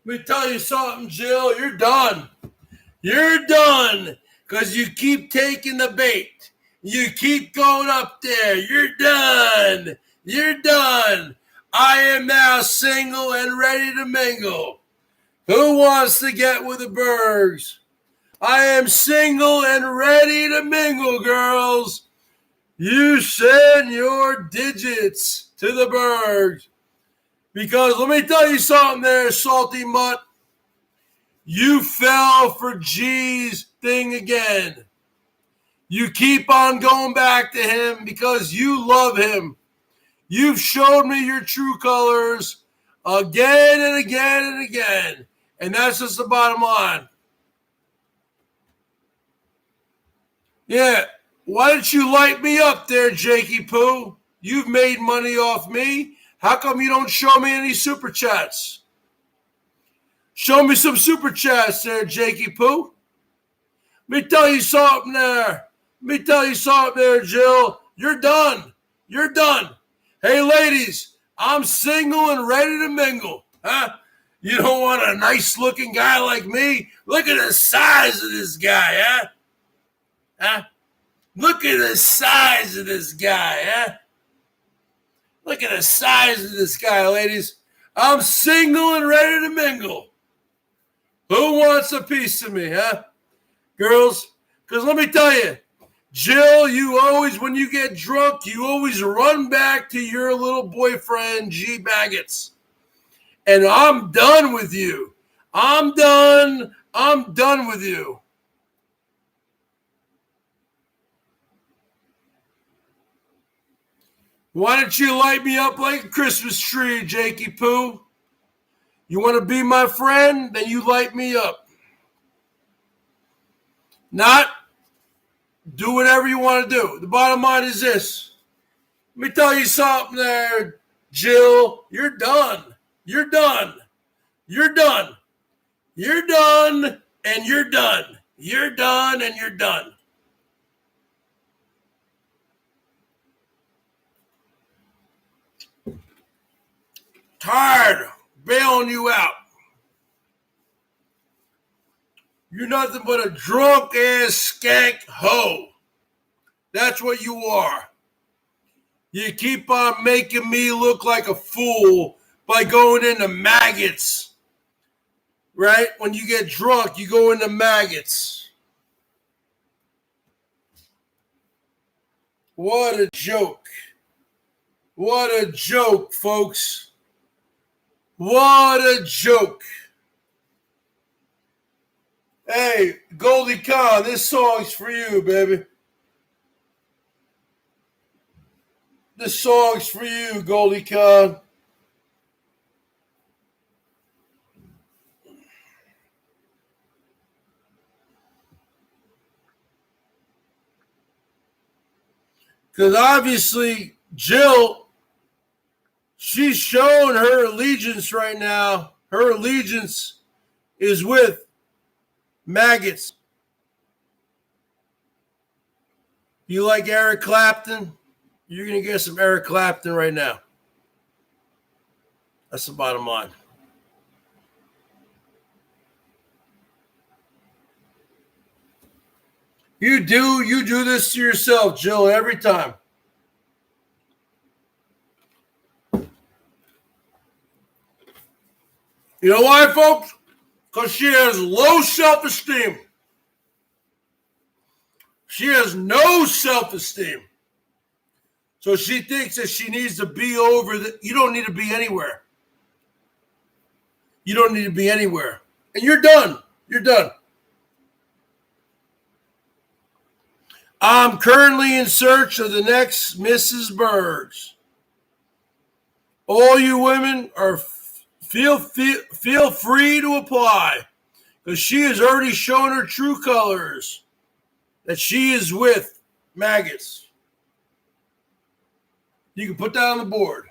Let me tell you something, Jill. You're done. You're done. Because you keep taking the bait. You keep going up there. You're done. You're done. I am now single and ready to mingle. Who wants to get with the Bergs? I am single and ready to mingle, girls. You send your digits to the Bergs. Because let me tell you something there, salty mutt. You fell for G's thing again. You keep on going back to him because you love him. You've showed me your true colors again and again and again. And that's just the bottom line. Yeah, why don't you light me up there, Jakey Poo? You've made money off me. How come you don't show me any super chats? Show me some super chats there, Jakey Poo. Let me tell you something there. Let me tell you something there, Jill. You're done. You're done. Hey, ladies, I'm single and ready to mingle. Huh? You don't want a nice-looking guy like me? Look at the size of this guy, huh? Huh? Look at the size of this guy, huh? Look at the size of this guy, ladies. I'm single and ready to mingle. Who wants a piece of me, huh? Girls, because let me tell you, Jill, you always, when you get drunk, you always run back to your little boyfriend, G Baggets. And I'm done with you. I'm done with you. Why don't you light me up like a Christmas tree, Jakey Poo? You want to be my friend? Then you light me up. Not do whatever you want to do. The bottom line is this. Let me tell you something there, Jill. You're done. You're done. You're done. You're done and you're done. You're done and you're done. Tired of bailing you out. You're nothing but a drunk-ass skank hoe. That's what you are. You keep on making me look like a fool by going into maggots. Right? When you get drunk, you go into maggots. What a joke. What a joke, folks. What a joke. Hey, Goldie Khan, this song's for you, baby. This song's for you, Goldie Khan. Because obviously, Jill, she's showing her allegiance right now. Her allegiance is with maggots. You like Eric Clapton? You're going to get some Eric Clapton right now. That's the bottom line. You do this to yourself, Jill, every time. You know why, folks? Because she has low self-esteem. She has no self-esteem. So she thinks that she needs to be over the... You don't need to be anywhere. You don't need to be anywhere. And you're done. You're done. I'm currently in search of the next Mrs. Bergs. All you women are feel free to apply, because she has already shown her true colors that she is with maggots. You can put that on the board.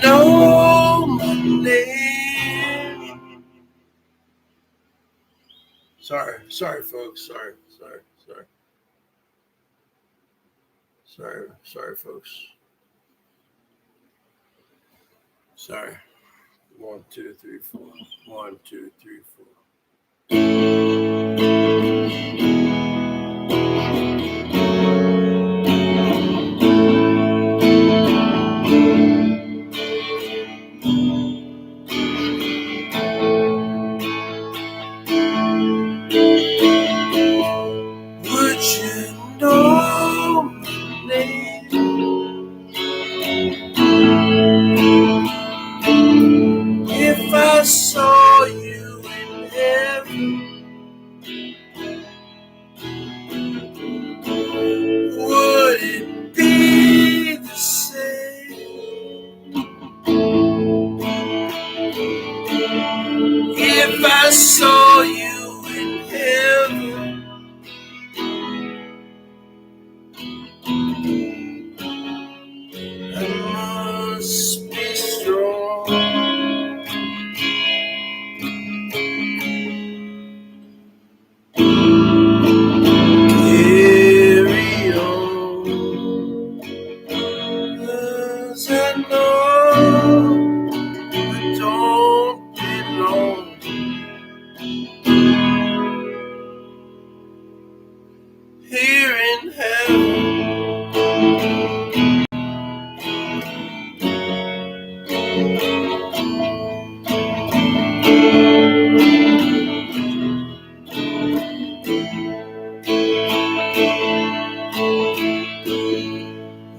know my name? Sorry, folks. Sorry, folks. Sorry. 1, 2, 3, 4. 1, 2, 3, 4. Would you know my name? If I saw you in heaven, would it be the same? If I saw you in heaven, I must be strong. Carry on, 'cause I know I don't belong here in heaven.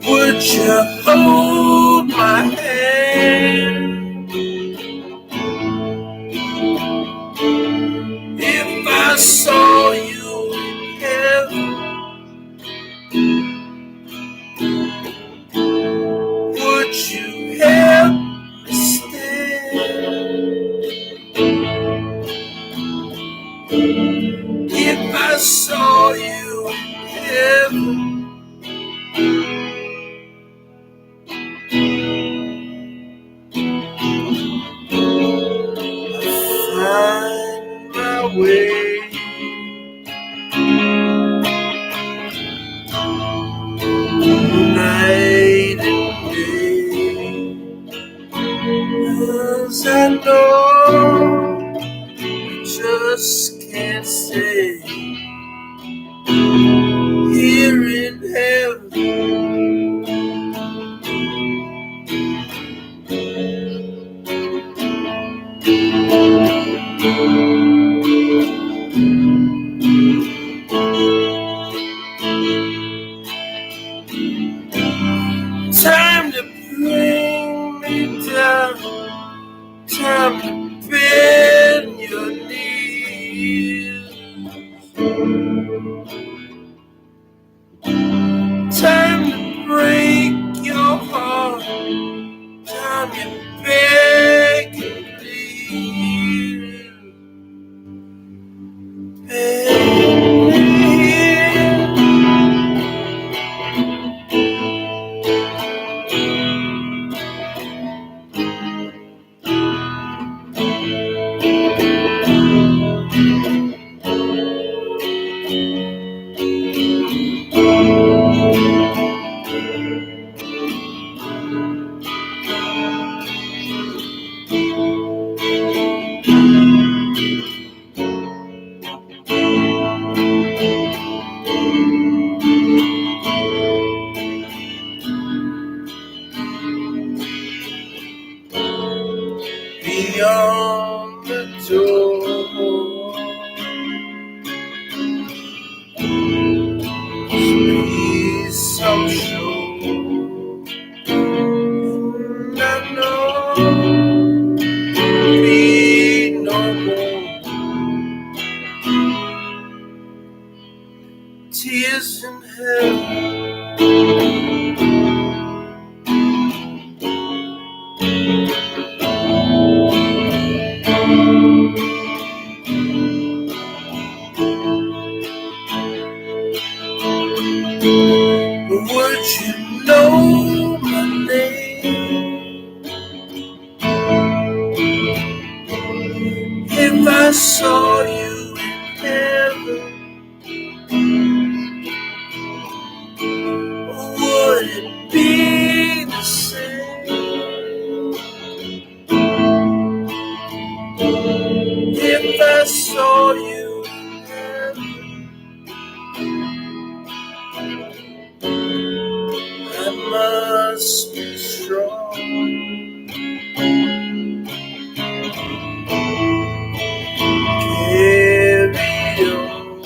Would you hold my hand if I saw you in heaven? Would you help me stand if I saw you in heaven? Find my way night and day, 'cause I know I just can't stay here in heaven. Time to bring me down, time to bend your knees, time to break your heart, time to beg and plead. Beyond the door, peace I'm sure, and I know be no more tears in heaven. Would you know my name saw you there. I must be strong. Carry on,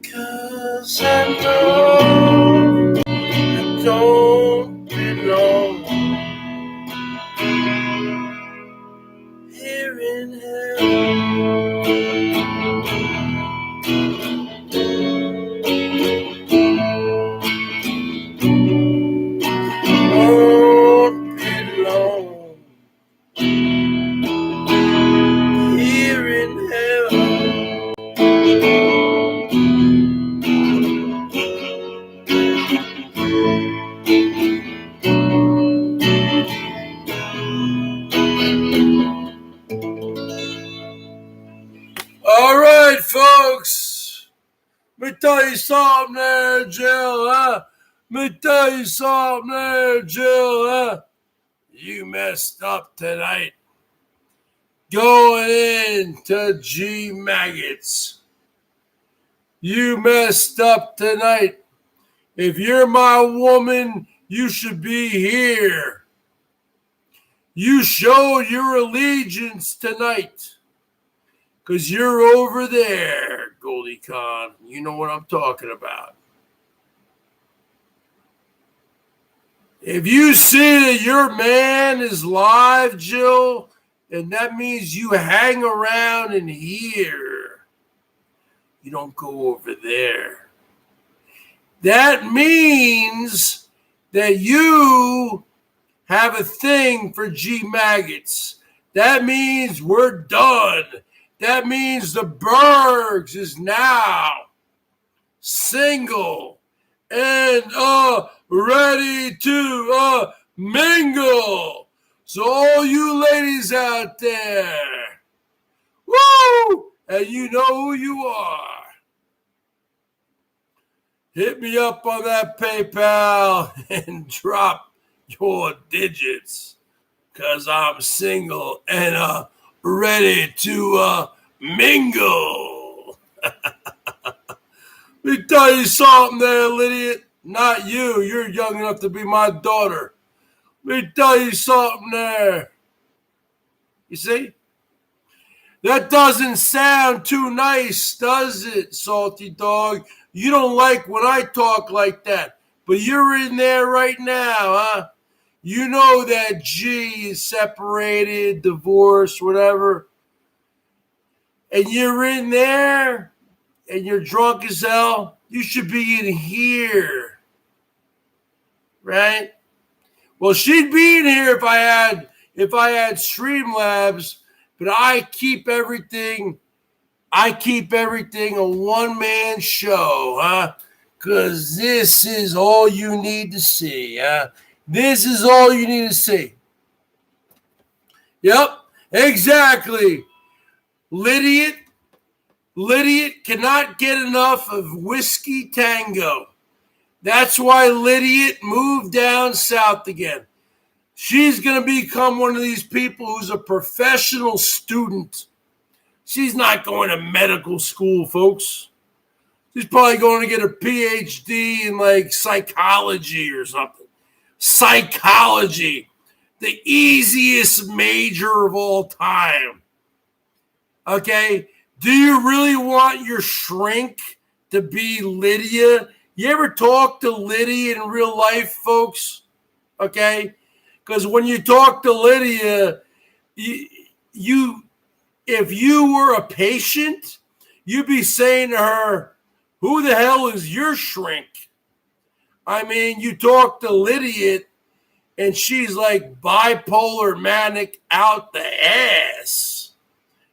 'cause I know I don't belong here in hell. Won't belong here in hell. All right, folks. Let me tell you something there, Jill, huh? Let me tell you something there, Jill, huh? You messed up tonight. Going into G Maggots. You messed up tonight. If you're my woman, you should be here. You showed your allegiance tonight. Because you're over there, Goldie Con. You know what I'm talking about. If you see that your man is live, Jill, and that means you hang around in here. You don't go over there. That means that you have a thing for G Maggots. That means we're done. That means the BERGS is now single and ready to mingle. So all you ladies out there, woo! And you know who you are. Hit me up on that PayPal and drop your digits, 'cause I'm single and ready to mingle. Let me tell you something there, Lydia. Not you. You're young enough to be my daughter. Let me tell you something there. You see? That doesn't sound too nice, does it, Salty Dog? You don't like when I talk like that. But you're in there right now, huh? You know that G is separated, divorced, whatever. And you're in there and you're drunk as hell. You should be in here. Right? Well, she'd be in here if I had Streamlabs, but I keep everything a one-man show, huh? Because this is all you need to see, huh? This is all you need to see. Yep, exactly. Lydia cannot get enough of Whiskey Tango. That's why Lydia moved down south again. She's going to become one of these people who's a professional student. She's not going to medical school, folks. She's probably going to get a PhD in like psychology or something. Psychology, the easiest major of all time. Okay? Do you really want your shrink to be Lydia? You ever talk to Lydia in real life, folks? Okay? Because when you talk to Lydia, you if you were a patient, you'd be saying to her, who the hell is your shrink? I mean, you talk to Lydia, and she's like bipolar manic out the ass.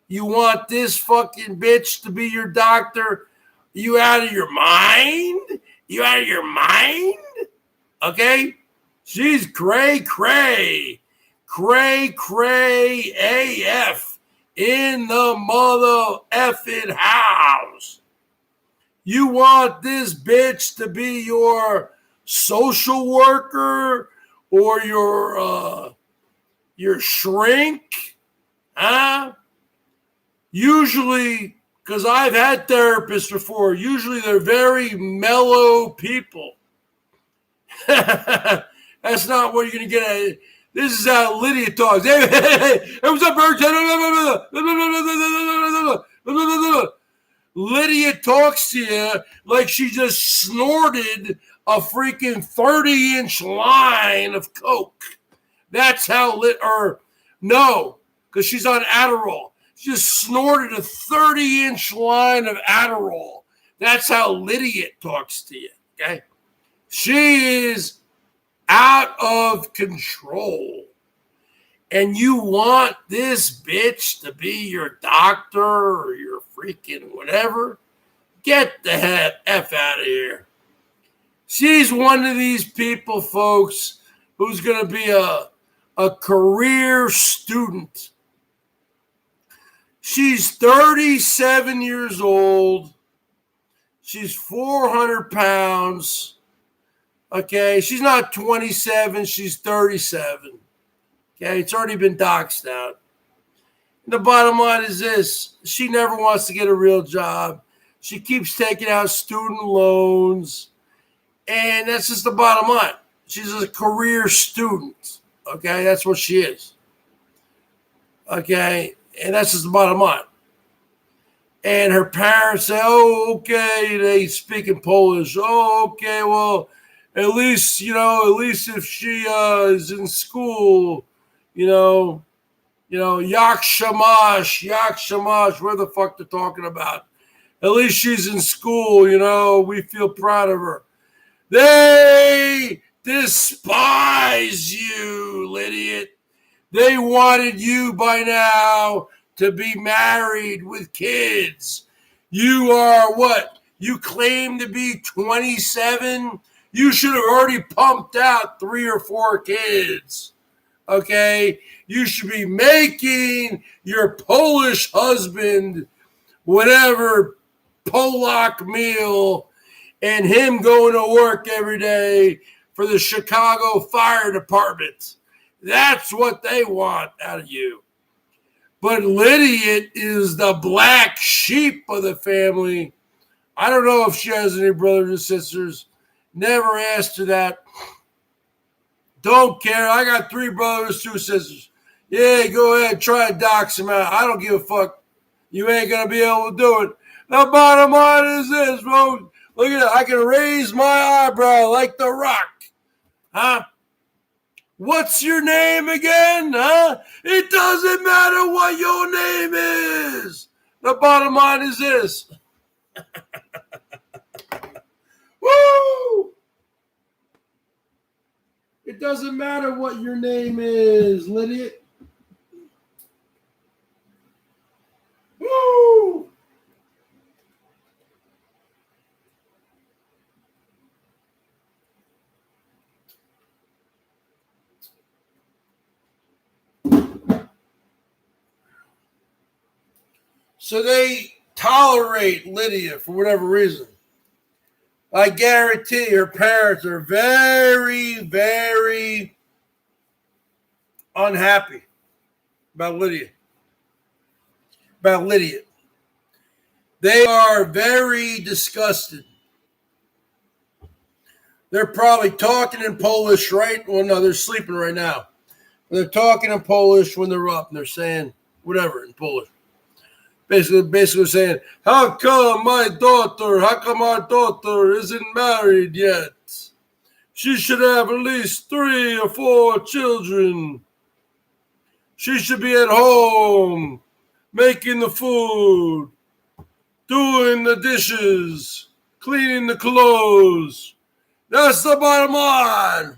You want this fucking bitch to be your doctor? You out of your mind? You out of your mind? Okay? She's cray AF in the mother effing house. You want this bitch to be your social worker or your shrink? Huh? Usually, because I've had therapists before, usually they're very mellow people. That's not what you're going to get at. This is how Lydia talks. Hey, what's up, Bergs? Lydia talks to you like she just snorted a freaking 30-inch line of Coke. That's how no, because she's on Adderall. She just snorted a 30-inch line of Adderall. That's how Lydia talks to you, okay? She is out of control. And you want this bitch to be your doctor or your freaking whatever? Get the F out of here. She's one of these people, folks, who's going to be a career student. She's 37 years old. She's 400 pounds. Okay, she's not 27, she's 37. Okay, it's already been doxed out. And the bottom line is this: she never wants to get a real job. She keeps taking out student loans. And that's just the bottom line. She's a career student. Okay, that's what she is. Okay, and that's just the bottom line. And her parents say, oh, okay, they speak in Polish. Oh, okay, well, at least if she is in school, yak shamash, where the fuck they're talking about. At least she's in school, we feel proud of her. They despise you, idiot. They wanted you by now to be married with kids. You are what? You claim to be 27? You should have already pumped out 3 or 4 kids. Okay? You should be making your Polish husband whatever Polak meal and him going to work every day for the Chicago Fire Department. That's what they want out of you. But Lydia is the black sheep of the family. I don't know if she has any brothers or sisters. Never asked her that. Don't care. I got 3 brothers, 2 sisters. Yeah, go ahead. Try to dox them out. I don't give a fuck. You ain't going to be able to do it. The bottom line is this, folks. Look at that. I can raise my eyebrow like The Rock. Huh? What's your name again? Huh? It doesn't matter what your name is. The bottom line is this. Woo! It doesn't matter what your name is, Lydia. Woo! So they tolerate Lydia for whatever reason. I guarantee her parents are very, very unhappy about Lydia. They are very disgusted. They're probably talking in Polish, right? Well, no, they're sleeping right now. They're talking in Polish when they're up, and they're saying whatever in Polish. Basically saying, how come our daughter isn't married yet? She should have at least 3 or 4 children. She should be at home, making the food, doing the dishes, cleaning the clothes. That's the bottom line.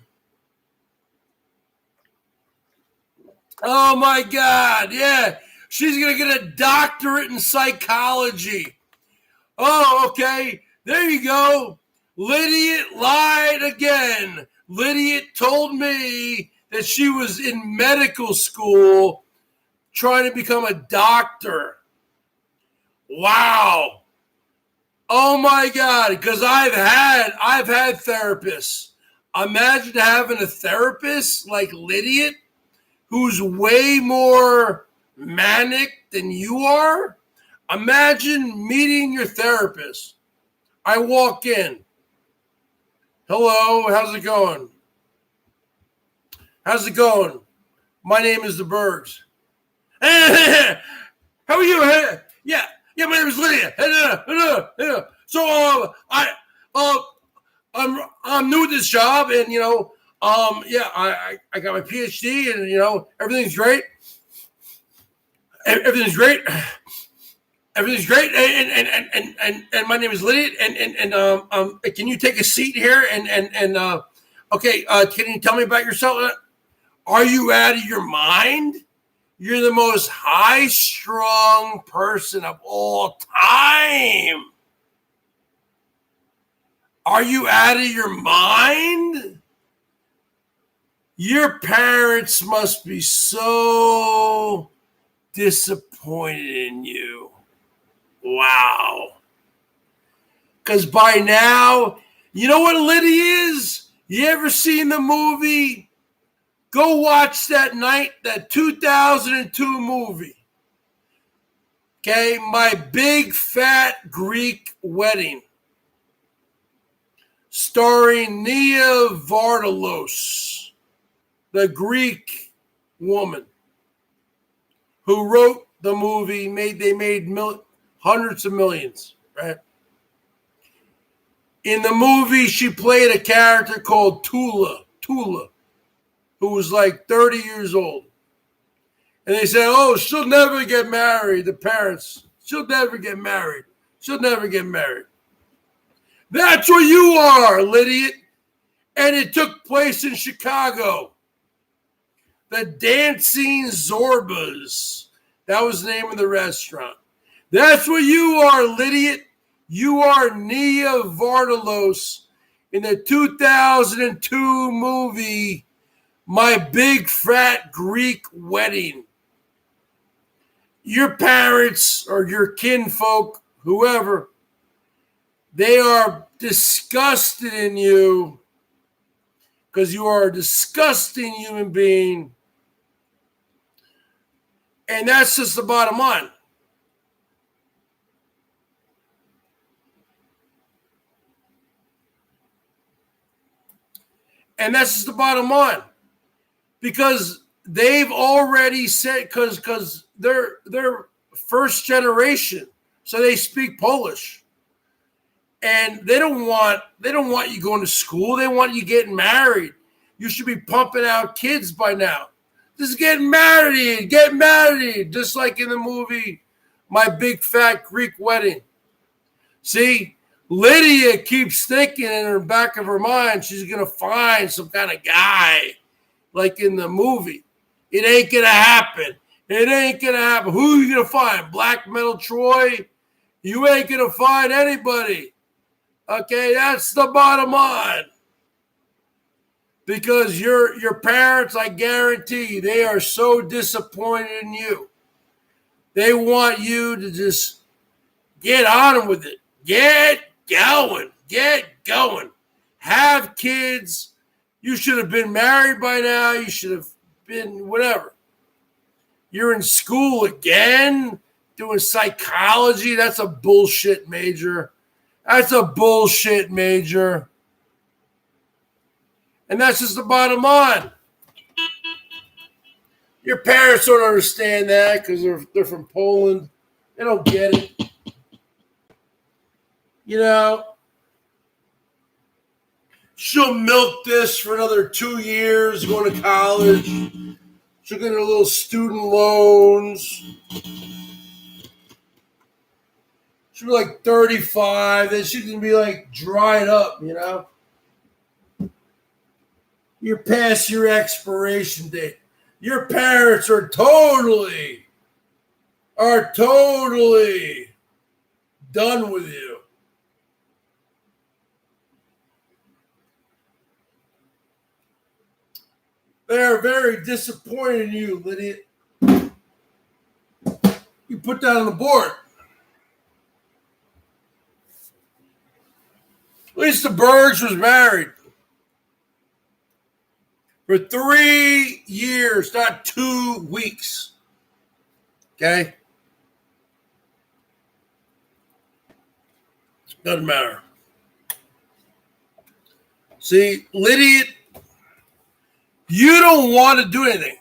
Oh, my God, yeah. She's going to get a doctorate in psychology. Oh, okay. There you go. Lydia lied again. Lydia told me that she was in medical school trying to become a doctor. Wow. Oh, my God. Because I've had therapists. Imagine having a therapist like Lydia who's way more manic than you are. Imagine meeting your therapist. I walk in. Hello, how's it going? How's it going? My name is the Bergs. How are you? Yeah, my name is Lydia. So I'm new at this job, and I got my PhD, and everything's great. Everything's great. Everything's great, and my name is Lydia, and can you take a seat here? Okay, can you tell me about yourself? Are you out of your mind? You're the most high-strung person of all time. Are you out of your mind? Your parents must be so disappointed in you. Wow. Because by now, you know what Lydia is? You ever seen the movie? Go watch that 2002 movie. Okay, My Big Fat Greek Wedding. Starring Nia Vardalos, the Greek woman who wrote the movie. They made hundreds of millions, right? In the movie, she played a character called Tula, who was like 30 years old. And they said, oh, she'll never get married, the parents. She'll never get married. She'll never get married. That's what you are, Lydia. And it took place in Chicago. The Dancing Zorbas. That was the name of the restaurant. That's what you are, Lydia. You are Nia Vardalos in the 2002 movie, My Big Fat Greek Wedding. Your parents or your kinfolk, whoever, they are disgusted in you because you are a disgusting human being. And that's just the bottom line. And that's just the bottom line. Because they've already said, because they're first generation, so they speak Polish. And they don't want you going to school. They want you getting married. You should be pumping out kids by now. Just get married, just like in the movie My Big Fat Greek Wedding. See, Lydia keeps thinking in the back of her mind she's going to find some kind of guy like in the movie. It ain't going to happen. It ain't going to happen. Who are you going to find? Black Metal Troy? You ain't going to find anybody. Okay, that's the bottom line. Because your parents, I guarantee, they are so disappointed in you. They want you to just get on with it. Get going. Have kids. You should have been married by now. You should have been whatever. You're in school again, doing psychology. That's a bullshit major. And that's just the bottom line. Your parents don't understand that because they're from Poland. They don't get it. You know, she'll milk this for another 2 years going to college. She'll get her little student loans. She'll be like 35. Then she's going to be like dried up, you know. You're past your expiration date. Your parents are totally done with you. They're very disappointed in you, Lydia. You put that on the board. At least the Bergs was married for 3 years, not 2 weeks. Okay? Doesn't matter. See, Lydia, you don't want to do anything.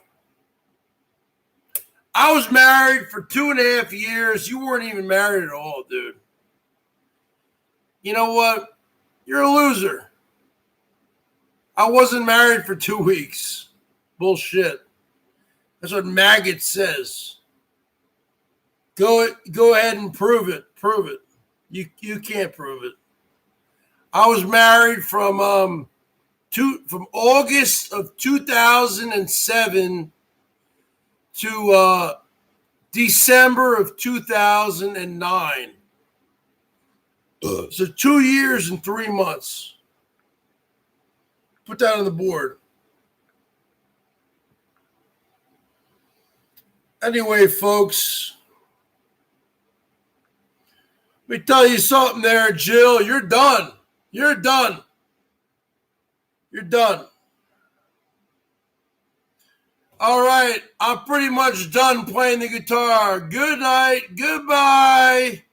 I was married for 2.5 years. You weren't even married at all, dude. You know what? You're a loser. I wasn't married for 2 weeks. Bullshit. That's what Maggot says. Go ahead and prove it. Prove it. You can't prove it. I was married from August of 2007 to December of 2009. So 2 years and 3 months. Put that on the board. Anyway, folks, let me tell you something there, Jill. You're done. You're done. You're done. All right, I'm pretty much done playing the guitar. Good night. Goodbye.